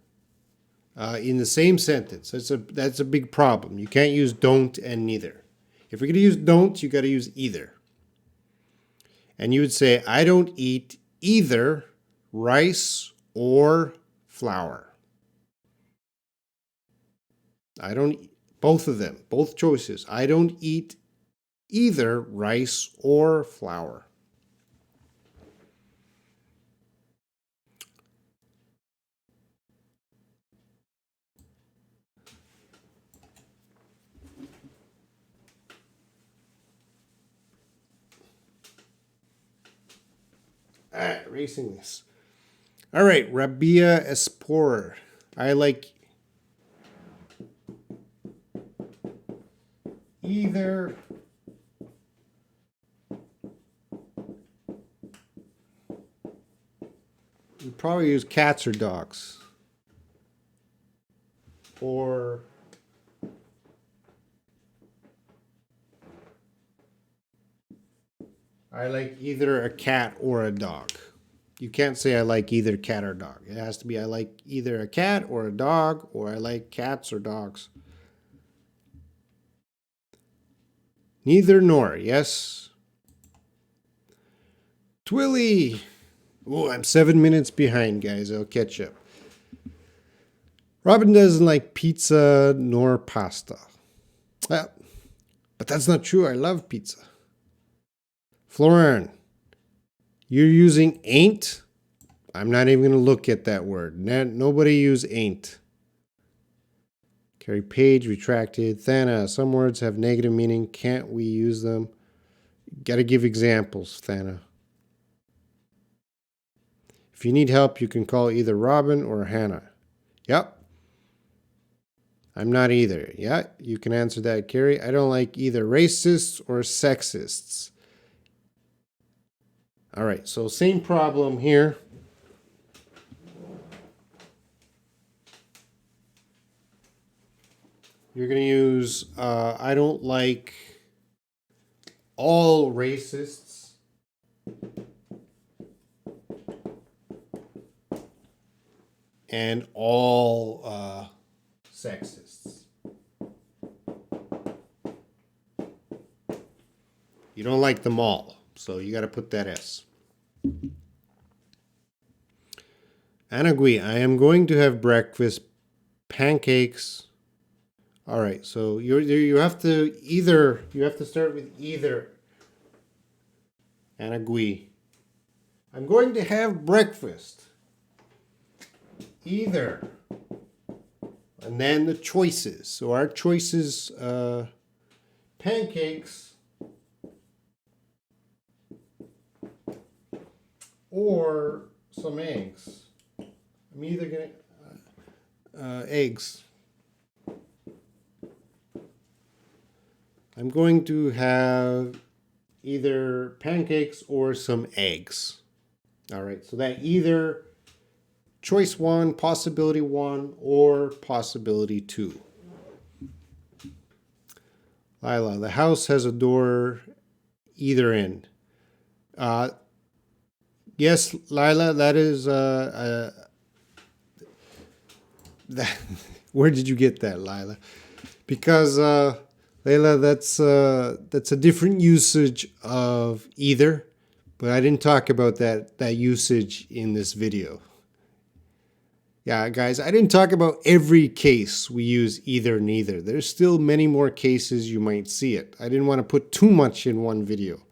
in the same sentence. That's a big problem. You can't use don't and neither. If you're going to use don't, you got to use either. And you would say, I don't eat either rice or flour. I don't, both of them, both choices. I don't eat either rice or flour. All right, erasing this. All right, Rabia Espor. I like either you probably use cats or dogs. Or I like either a cat or a dog. You can't say I like either cat or dog. It has to be I like either a cat or a dog, or I like cats or dogs. Neither nor, yes. Twilly. Oh, I'm 7 minutes behind, guys. I'll catch up. Robin doesn't like pizza nor pasta. Well, but that's not true. I love pizza. Florin, you're using ain't? I'm not even going to look at that word. Nobody use ain't. Carrie Page retracted. Thana, some words have negative meaning. Can't we use them? Got to give examples, Thana. If you need help, you can call either Robin or Hannah. Yep. I'm not either. Yeah, you can answer that, Carrie. I don't like either racists or sexists. All right, so same problem here. You're going to use I don't like all racists and all sexists. You don't like them all, so you got to put that S. Anagui, I am going to have breakfast, pancakes. All right, so you have to start with either. Anagui, I'm going to have breakfast. Either. And then the choices. So our choices, pancakes or some eggs. I'm either going to, eggs. I'm going to have either pancakes or some eggs. All right, so that either choice 1, possibility 1, or possibility 2. Lila, the house has a door either end. Yes, Lila, that is that Where did you get that, Lila? Because Layla, that's a different usage of either, but I didn't talk about that usage in this video. Yeah, guys, I didn't talk about every case we use either, neither. There's still many more cases you might see it. I didn't want to put too much in one video.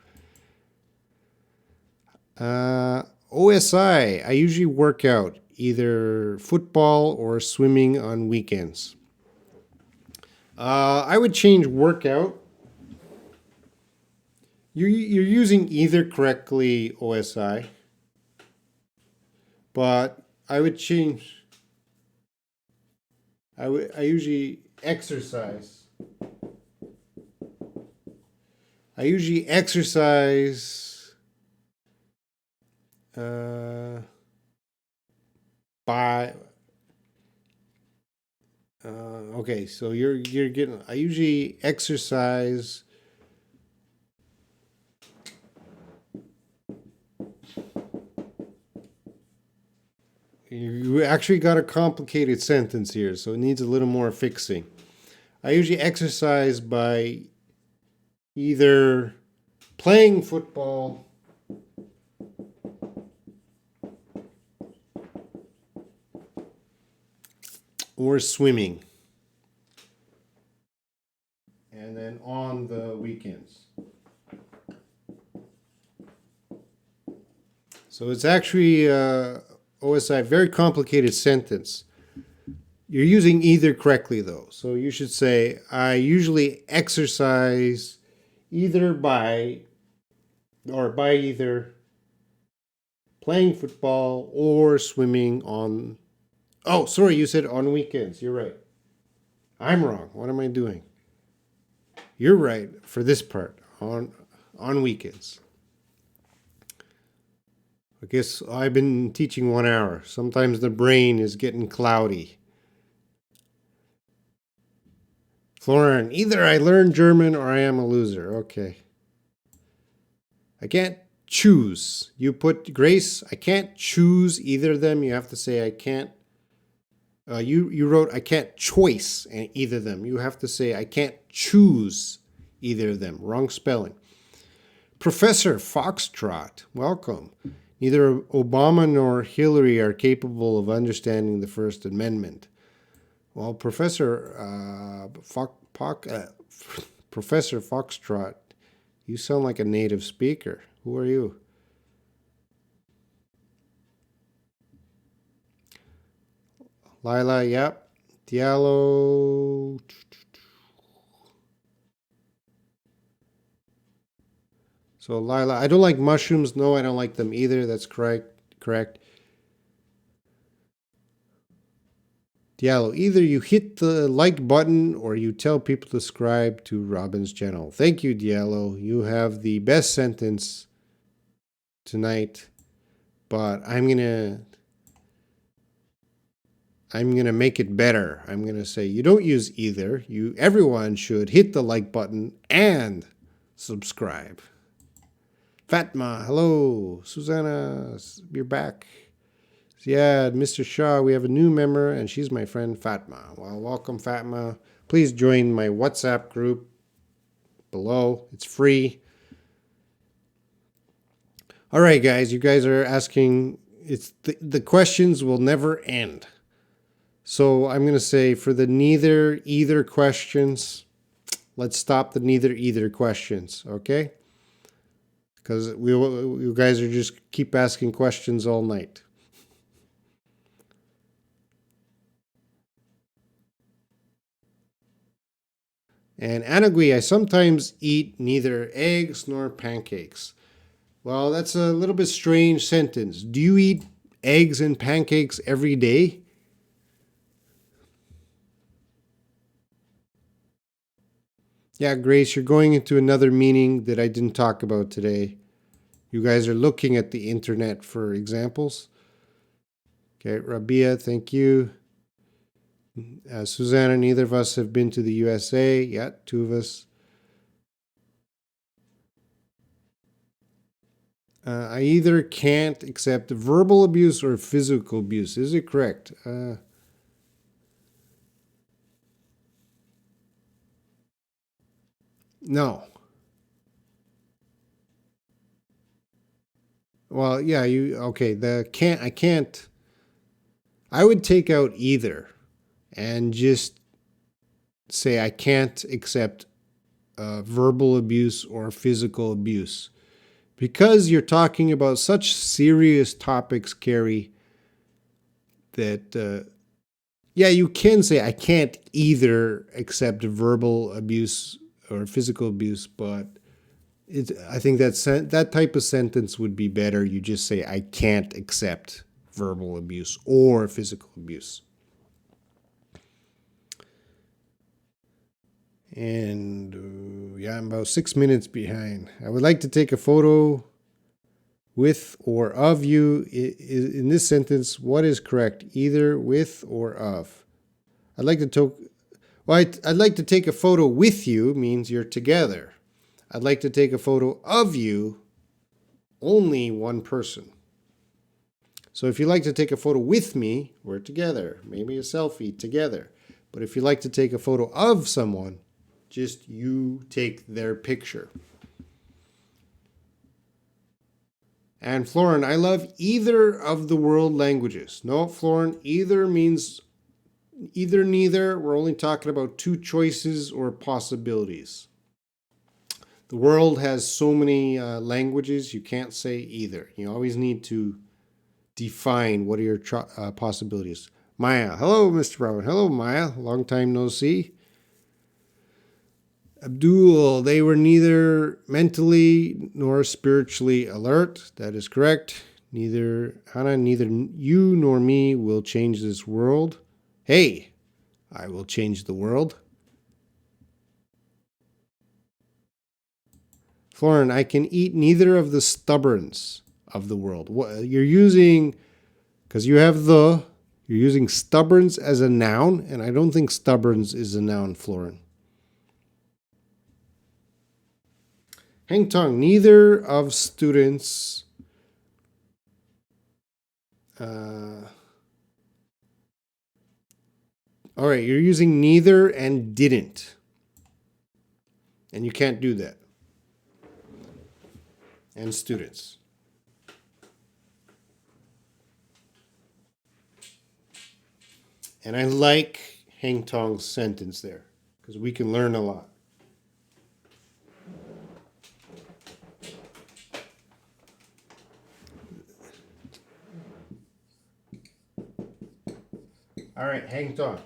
OSI, I usually work out either football or swimming on weekends. I would change workout. You're using either correctly, OSI, but I would change. I usually exercise. I usually exercise by. Okay, so you're getting. I usually exercise. You actually got a complicated sentence here, so it needs a little more fixing. I usually exercise by either playing football or swimming, and then on the weekends. So it's actually OSI, very complicated sentence. You're using either correctly though. So you should say, I usually exercise either by either playing football or swimming on. Oh, sorry, you said on weekends. You're right. I'm wrong. What am I doing? You're right for this part, on weekends. I guess I've been teaching 1 hour. Sometimes the brain is getting cloudy. Florin, either I learn German or I am a loser. Okay. I can't choose. You put Grace, I can't choose either of them. You have to say I can't. You wrote I can't choice either of them. You have to say I can't choose either of them. Wrong spelling. Professor Foxtrot, welcome. Neither Obama nor Hillary are capable of understanding the First Amendment. Well, Professor Professor Foxtrot, you sound like a native speaker. Who are you? Lila, yep. Diallo. So Lila, I don't like mushrooms. No, I don't like them either. That's correct. Diallo, either you hit the like button or you tell people to subscribe to Robin's channel. Thank you, Diallo. You have the best sentence tonight, but I'm gonna make it better. I'm gonna say you don't use either. Everyone should hit the like button and subscribe. Fatma, hello. Susanna, you're back. Yeah, Mr. Shaw, we have a new member, and she's my friend Fatma. Well, welcome, Fatma. Please join my WhatsApp group below. It's free. All right, guys, you guys are asking. It's the questions will never end. So I'm going to say for the neither either questions, let's stop the neither either questions, okay? Because you guys are just keep asking questions all night. And Anagui, I sometimes eat neither eggs nor pancakes. Well, that's a little bit strange sentence. Do you eat eggs and pancakes every day? Yeah, Grace, you're going into another meaning that I didn't talk about today. You guys are looking at the internet for examples. Okay, Rabia, thank you. Susanna, neither of us have been to the USA. Yeah, two of us. I either can't accept verbal abuse or physical abuse. Is it correct? No. Well, yeah, okay, I can't, I would take out either and just say I can't accept verbal abuse or physical abuse. Because you're talking about such serious topics, Carrie, that yeah, you can say I can't either accept verbal abuse or physical abuse, but I think that type of sentence would be better. You just say I can't accept verbal abuse or physical abuse. And yeah, I'm about 6 minutes behind. I would like to take a photo with or of you. In this sentence, what is correct? Either with or of. I'd like to I'd like to take a photo with you means you're together. I'd like to take a photo of you, only one person. So if you like to take a photo with me, we're together. Maybe a selfie together. But if you like to take a photo of someone, just you take their picture. And Florin, I love either of the world languages. No, Florin, either means either, neither. We're only talking about two choices or possibilities. The world has so many languages, you can't say either. You always need to define what are your possibilities. Maya, hello, Mr. Brown. Hello, Maya. Long time no see. Abdul, they were neither mentally nor spiritually alert. That is correct. Neither Hannah, neither you nor me will change this world. Hey, I will change the world. Florin, I can eat neither of the stubborns of the world. You're using, because you have you're using stubborns as a noun, and I don't think stubborns is a noun, Florin. Hang Tong, neither of students all right, you're using neither and didn't. And you can't do that. And students. And I like Hang Tong's sentence there because we can learn a lot. All right, Hang Tong.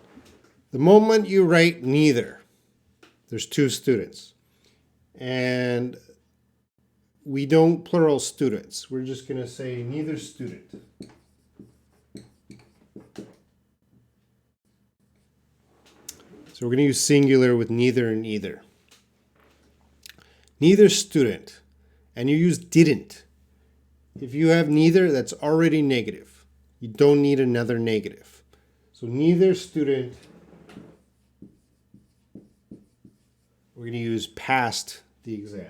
The moment you write neither, there's two students. And we don't plural students. We're just going to say neither student. So we're going to use singular with neither and either. Neither student. And you use didn't. If you have neither, that's already negative. You don't need another negative. So neither student, we're going to use passed the exam.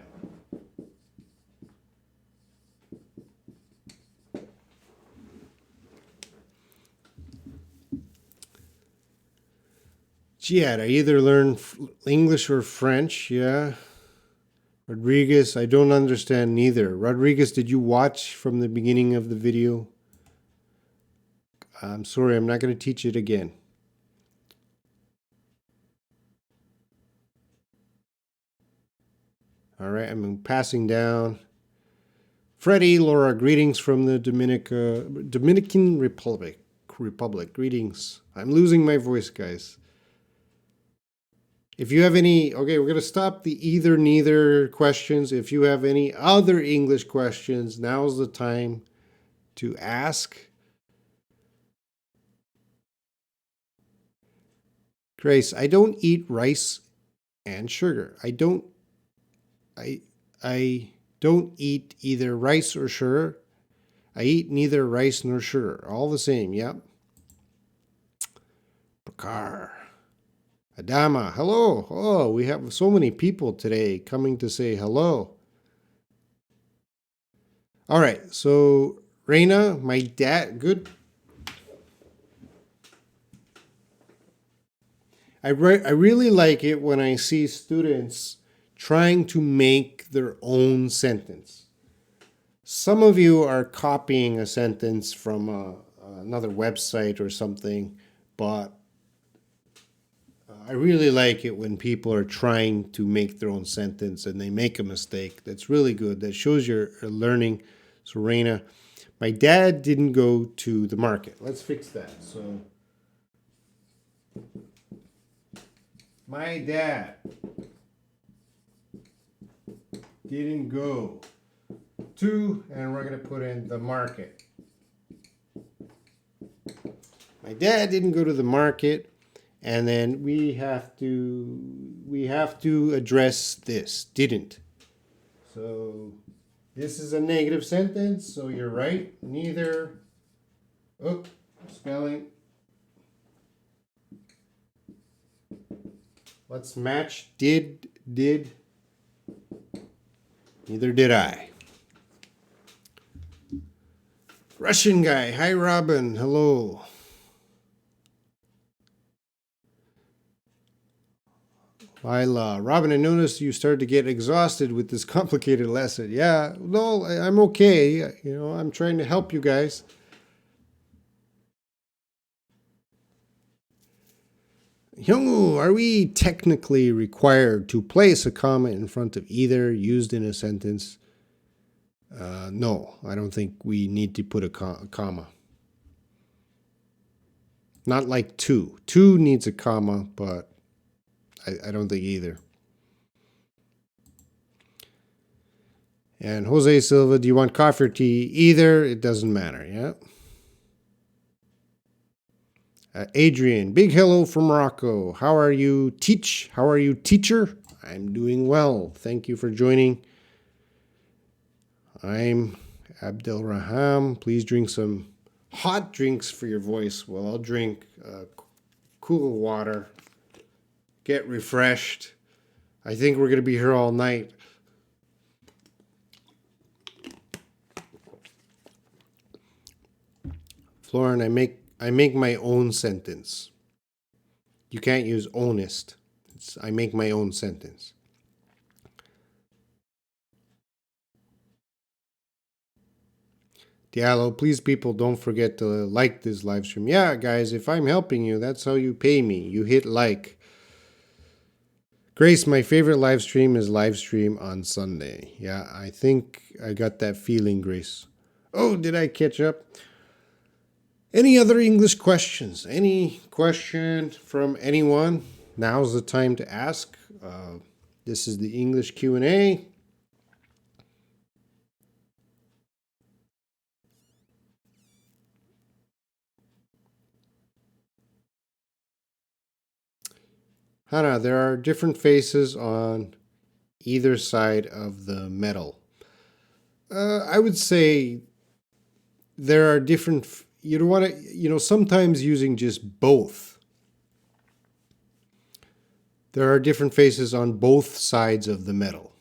Jihad, I either learn English or French, yeah. Rodriguez, I don't understand neither. Rodriguez, did you watch from the beginning of the video? I'm sorry, I'm not going to teach it again. All right, I'm passing down. Freddie, Laura, greetings from the Dominican Republic. Greetings. I'm losing my voice, guys. If you have any, okay, we're going to stop the either, neither questions. If you have any other English questions, now's the time to ask. Grace, I don't eat rice and sugar. I don't eat either rice or sugar. I eat neither rice nor sugar. All the same, yep. Bakar. Adama, hello. Oh, we have so many people today coming to say hello. All right, so Reina, my dad, good. I really like it when I see students trying to make their own sentence. Some of you are copying a sentence from another website or something, but I really like it when people are trying to make their own sentence and they make a mistake. That's really good. That shows you're learning. So, Reina, my dad didn't go to the market. Let's fix that. So, my dad didn't go to, and we're going to put in the market. My dad didn't go to the market, and then we have to address this. Didn't. So this is a negative sentence, so you're right. Neither. Oh, spelling. Let's match did. Neither did I. Russian guy. Hi, Robin. Hello. Lila. Robin, I noticed you started to get exhausted with this complicated lesson. Yeah, no, I'm okay. I'm trying to help you guys. Hyungwoo, are we technically required to place a comma in front of either used in a sentence? No, I don't think we need to put a comma. Not like to. To needs a comma, but I don't think either. And Jose Silva, do you want coffee or tea? Either. It doesn't matter, yeah? Adrian, big hello from Morocco. How are you, teach? How are you, teacher? I'm doing well. Thank you for joining. I'm Abdel Raham. Please drink some hot drinks for your voice. Well, I'll drink cool water. Get refreshed. I think we're going to be here all night. Florin, I make my own sentence. You can't use honest. I make my own sentence. Diallo, please people don't forget to like this live stream. Yeah, guys, if I'm helping you, that's how you pay me. You hit like. Grace, my favorite live stream is live stream on Sunday. Yeah, I think I got that feeling, Grace. Oh, did I catch up? Any other English questions? Any question from anyone? Now's the time to ask. This is the English Q&A. Hannah, there are different faces on either side of the medal. I would say there are different. You don't want to, sometimes using just both. There are different faces on both sides of the medal.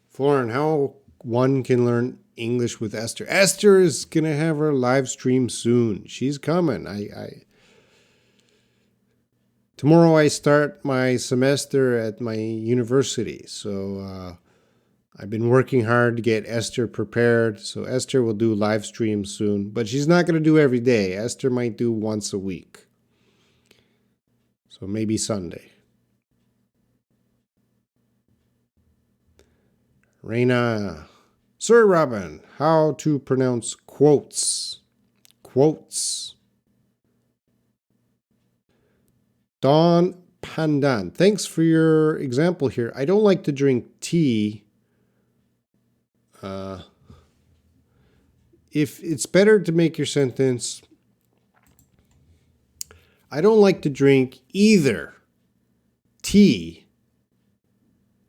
Florin, how one can learn English with Esther. Esther is going to have her live stream soon. She's coming. Tomorrow I start my semester at my university, so I've been working hard to get Esther prepared. So Esther will do live streams soon, but she's not going to do every day. Esther might do once a week. So maybe Sunday. Reina, Sir Robin, how to pronounce quotes? Quotes. Don Pandan, thanks for your example here. I don't like to drink tea. If it's better to make your sentence, I don't like to drink either tea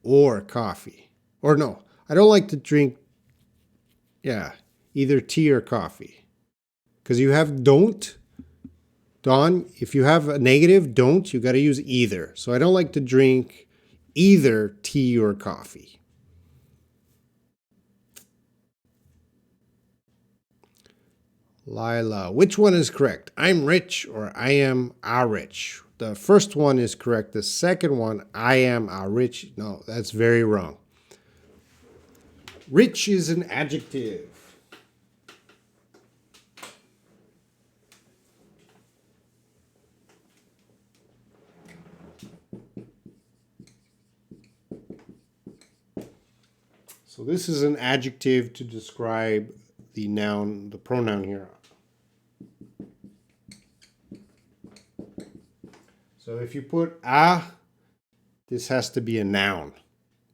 or coffee. Or no, I don't like to drink, either tea or coffee. Because you have don't. Don, if you have a negative, don't, you got to use either. So I don't like to drink either tea or coffee. Lila, which one is correct? I'm rich or I am are rich? The first one is correct. The second one, I am a rich. No, that's very wrong. Rich is an adjective. So this is an adjective to describe the noun, the pronoun here. So if you put a, this has to be a noun.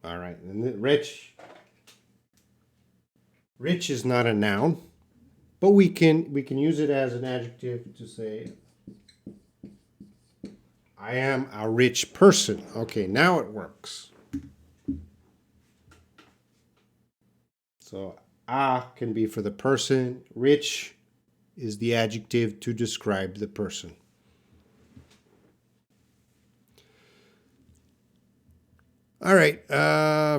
All right, and rich is not a noun, but we can use it as an adjective to say I am a rich person. Okay, now it works. So a can be for the person. Rich is the adjective to describe the person. All right,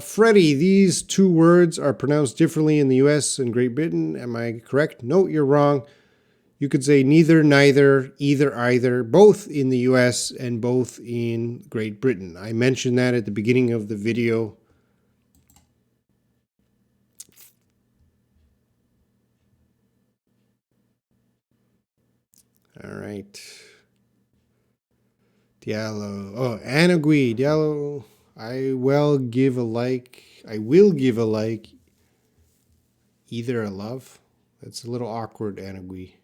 Freddie, these two words are pronounced differently in the US and Great Britain. Am I correct? No, you're wrong. You could say neither, neither, either, either, both in the US and both in Great Britain. I mentioned that at the beginning of the video. All right. Diallo. Oh, Anagui. Diallo. I will give a like. Either a love. That's a little awkward, Anagui.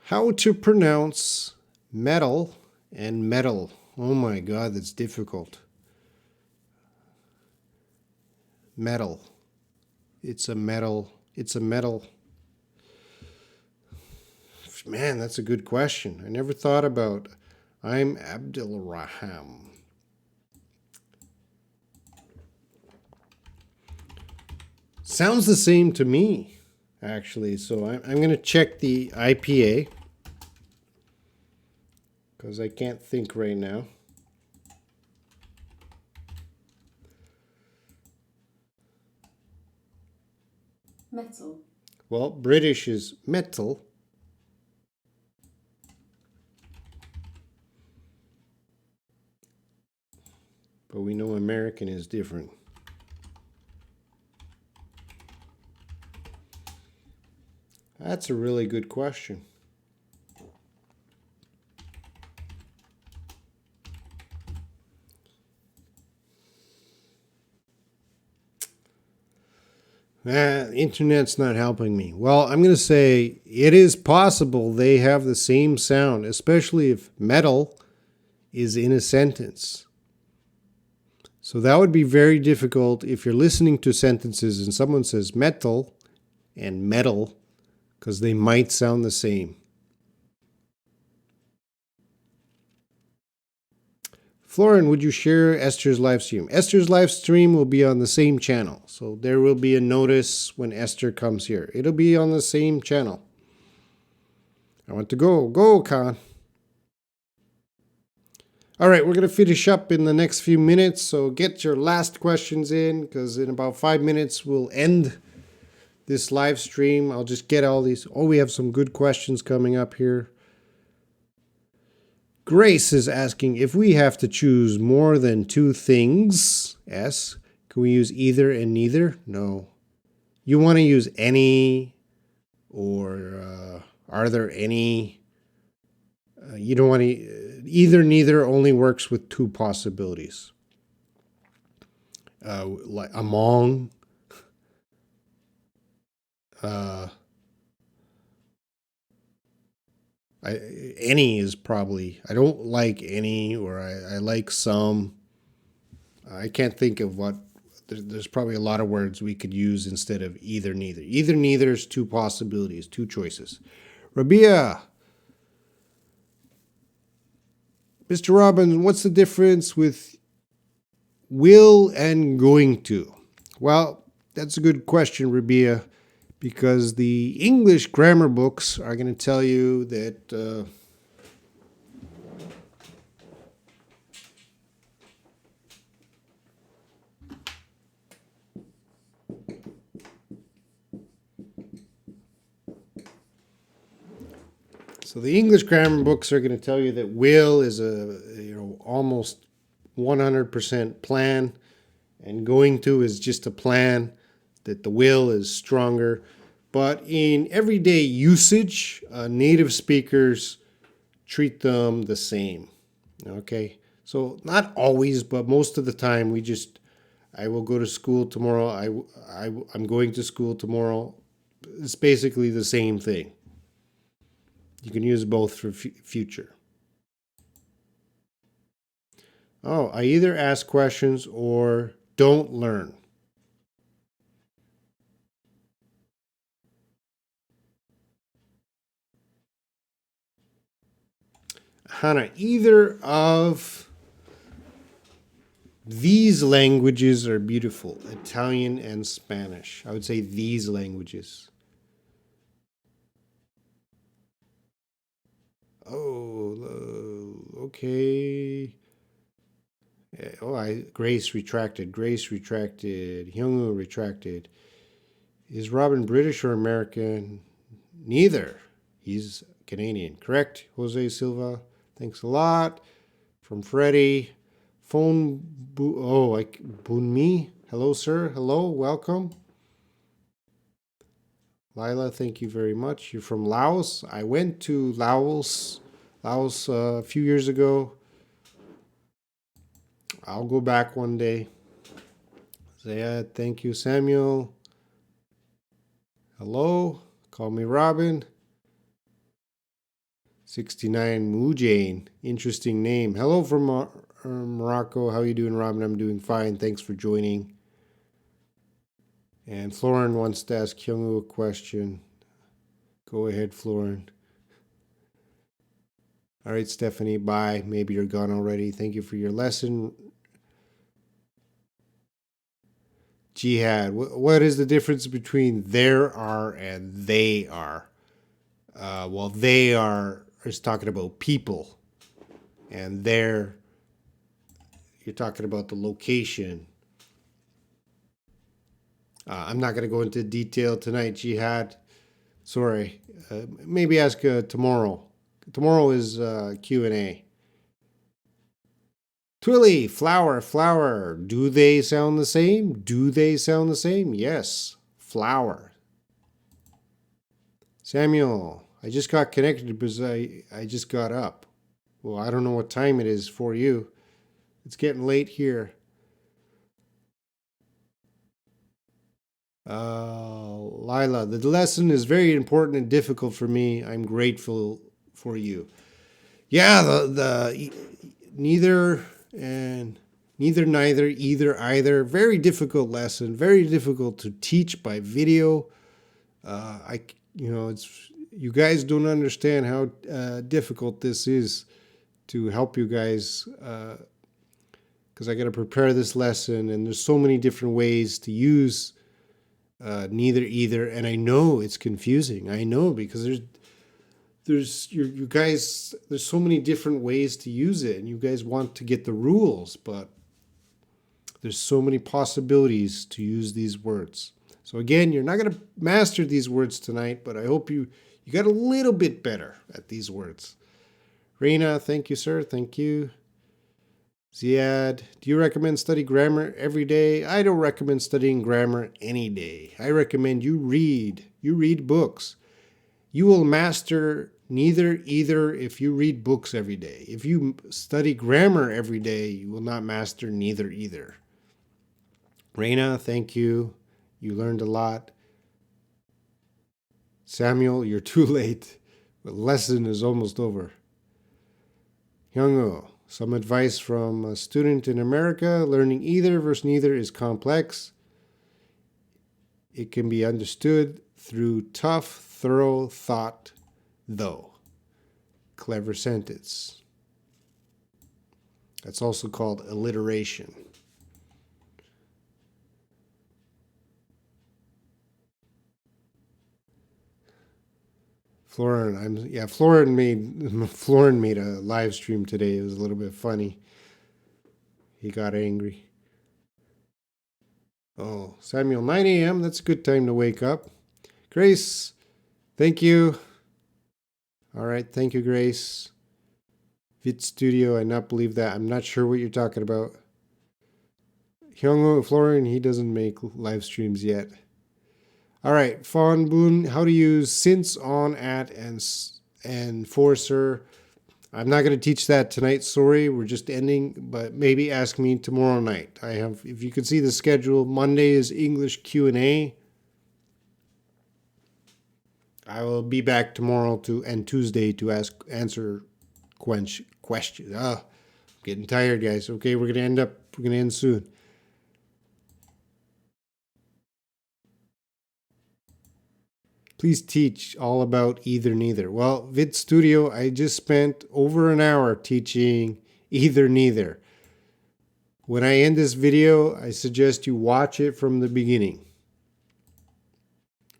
How to pronounce metal and metal. Oh my God, that's difficult. Metal. It's a metal. It's a metal. Man, that's a good question. I never thought about. I'm Abdul Raham. Sounds the same to me, actually. So I'm going to check the IPA because I can't think right now. Metal. Well, British is metal. But we know American is different. That's a really good question. Internet's not helping me. Well, I'm going to say it is possible they have the same sound, especially if metal is in a sentence. So that would be very difficult if you're listening to sentences and someone says metal and metal, because they might sound the same. Florin, would you share Esther's live stream? Esther's live stream will be on the same channel. So there will be a notice when Esther comes here. It'll be on the same channel. I want to go. Go, Khan. All right, we're going to finish up in the next few minutes. So get your last questions in, because in about 5 minutes we'll end this live stream. I'll just get all these. Oh, we have some good questions coming up here. Grace is asking, if we have to choose more than two things, S, can we use either and neither? No. You want to use any, or are there any? You don't want to, either, neither only works with two possibilities. Like among, any is probably, I don't like any, or I like some. I can't think of what, there's probably a lot of words we could use instead of either, neither. Either, neither is two possibilities, two choices. Rabia. Mr. Robbins, what's the difference with will and going to? Well, that's a good question, Rabia, because the English grammar books are going to tell you that So the English grammar books are going to tell you that will is almost 100% plan, and going to is just a plan, that the will is stronger. But in everyday usage, native speakers treat them the same. Okay, so not always, but most of the time I will go to school tomorrow. I'm going to school tomorrow. It's basically the same thing. You can use both for future. Oh, I either ask questions or don't learn. Hannah, either of these languages are beautiful, Italian and Spanish. I would say these languages. Oh, okay. Grace retracted. Grace retracted. Hyungwoo retracted. Is Robin British or American? Neither. He's Canadian. Correct, Jose Silva. Thanks a lot. From Freddie. Bunmi. Hello, sir. Hello. Welcome. Lila, thank you very much. You're from Laos. I went to Laos a few years ago. I'll go back one day. Zayad, thank you. Samuel. Hello. Call me Robin. 69 Mujane. Interesting name. Hello from Morocco. How are you doing, Robin? I'm doing fine. Thanks for joining. And Florin wants to ask Hyungwoo a question. Go ahead, Florin. All right, Stephanie, bye. Maybe you're gone already. Thank you for your lesson. Jihad, what is the difference between there are and they are? Well, they are is talking about people, and there you're talking about the location. I'm not going to go into detail tonight, Jihad. Sorry. Maybe ask tomorrow. Tomorrow is Q&A. Twilly, flower, flower. Do they sound the same? Do they sound the same? Yes. Flower. Samuel, I just got connected because I just got up. Well, I don't know what time it is for you. It's getting late here. Lila, the lesson is very important and difficult for me. I'm grateful for you. Yeah, the neither and neither, either, either. Very difficult lesson. Very difficult to teach by video. It's you guys don't understand how difficult this is to help you guys because I got to prepare this lesson, and there's so many different ways to use neither, either, and I know it's confusing. I know because you guys, there's so many different ways to use it, and you guys want to get the rules, but there's so many possibilities to use these words. So again, you're not going to master these words tonight, but I hope you got a little bit better at these words. Reina, thank you, sir. Thank you. Ziad, do you recommend study grammar every day? I don't recommend studying grammar any day. I recommend you read. You read books. You will master neither, either if you read books every day. If you study grammar every day, you will not master neither, either. Reina, thank you. You learned a lot. Samuel, you're too late. The lesson is almost over. Hyungwoo, some advice from a student in America. Learning either versus neither is complex. It can be understood through tough, thorough thought, though. Clever sentence. That's also called alliteration. Florin made a live stream today. It was a little bit funny. He got angry. Oh, Samuel, 9 a.m. That's a good time to wake up. Grace, thank you. All right. Thank you, Grace. Vid Studio, I not believe that. I'm not sure what you're talking about. Hyungwoo Florian, he doesn't make live streams yet. All right, Fawn Boon, how to use since, on, at, and for, sir. I'm not going to teach that tonight. Sorry, we're just ending, but maybe ask me tomorrow night. I have, if you could see the schedule, Monday is English Q&A. I will be back tomorrow and Tuesday to answer questions. I'm getting tired, guys. Okay, we're gonna end soon. Please teach all about either neither. Well, Vid Studio, I just spent over an hour teaching either neither. When I end this video, I suggest you watch it from the beginning.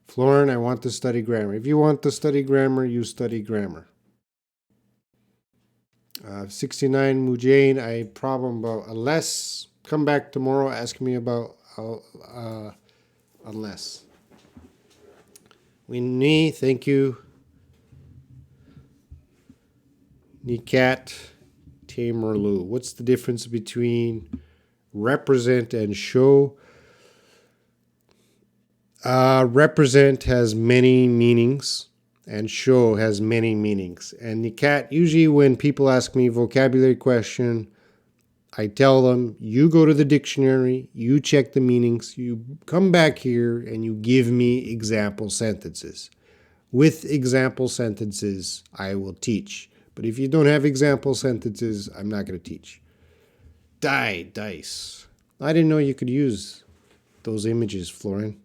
Florin, I want to study grammar. If you want to study grammar, you study grammar. 69 Mujane, I problem about unless. Come back tomorrow, ask me about unless. Winnie, thank you. Nikat, Tamerlu. What's the difference between represent and show? Represent has many meanings and show has many meanings. And Nikat, usually when people ask me vocabulary question, I tell them, you go to the dictionary, you check the meanings, you come back here and you give me example sentences. With example sentences, I will teach. But if you don't have example sentences, I'm not going to teach. Dice. I didn't know you could use those images, Florin.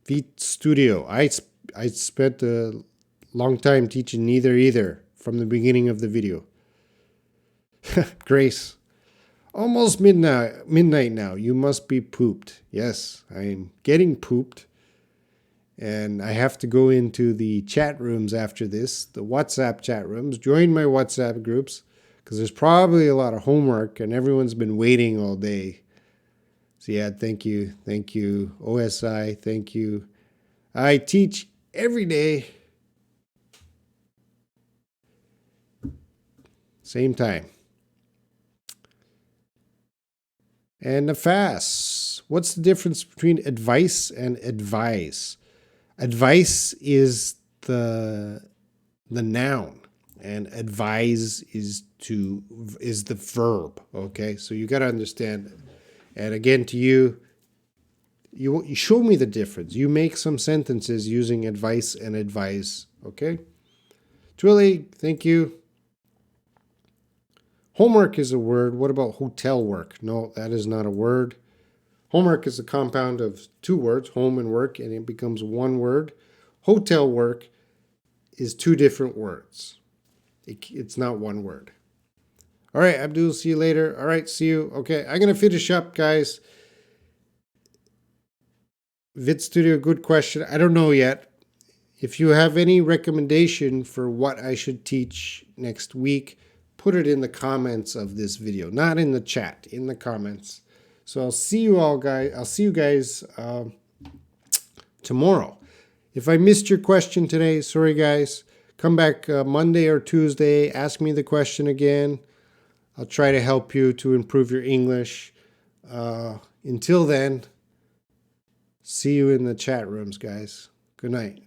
Vit Studio. I spent a long time teaching neither either from the beginning of the video. Grace. Almost midnight now. You must be pooped. Yes, I am getting pooped. And I have to go into the chat rooms after this, the WhatsApp chat rooms, join my WhatsApp groups, because there's probably a lot of homework and everyone's been waiting all day. So yeah, thank you. Thank you. OSI, thank you. I teach every day. Same time. And Nafas. What's the difference between advice and advise? Advice is the noun, and advise is the verb. Okay, so you got to understand. And again, to you show me the difference. You make some sentences using advice and advise. Okay, Twilly, thank you. Homework is a word. What about hotel work? No, that is not a word. Homework is a compound of two words, home and work, and it becomes one word. Hotel work is two different words. It's not one word. All right, Abdul, see you later. All right, see you. Okay, I'm going to finish up, guys. Vid Studio, good question. I don't know yet. If you have any recommendation for what I should teach next week, put it in the comments of this video. Not in the chat, in the comments. So I'll see you all, guys. I'll see you guys tomorrow. If I missed your question today, sorry, guys. Come back Monday or Tuesday. Ask me the question again. I'll try to help you to improve your English. Until then, see you in the chat rooms, guys. Good night.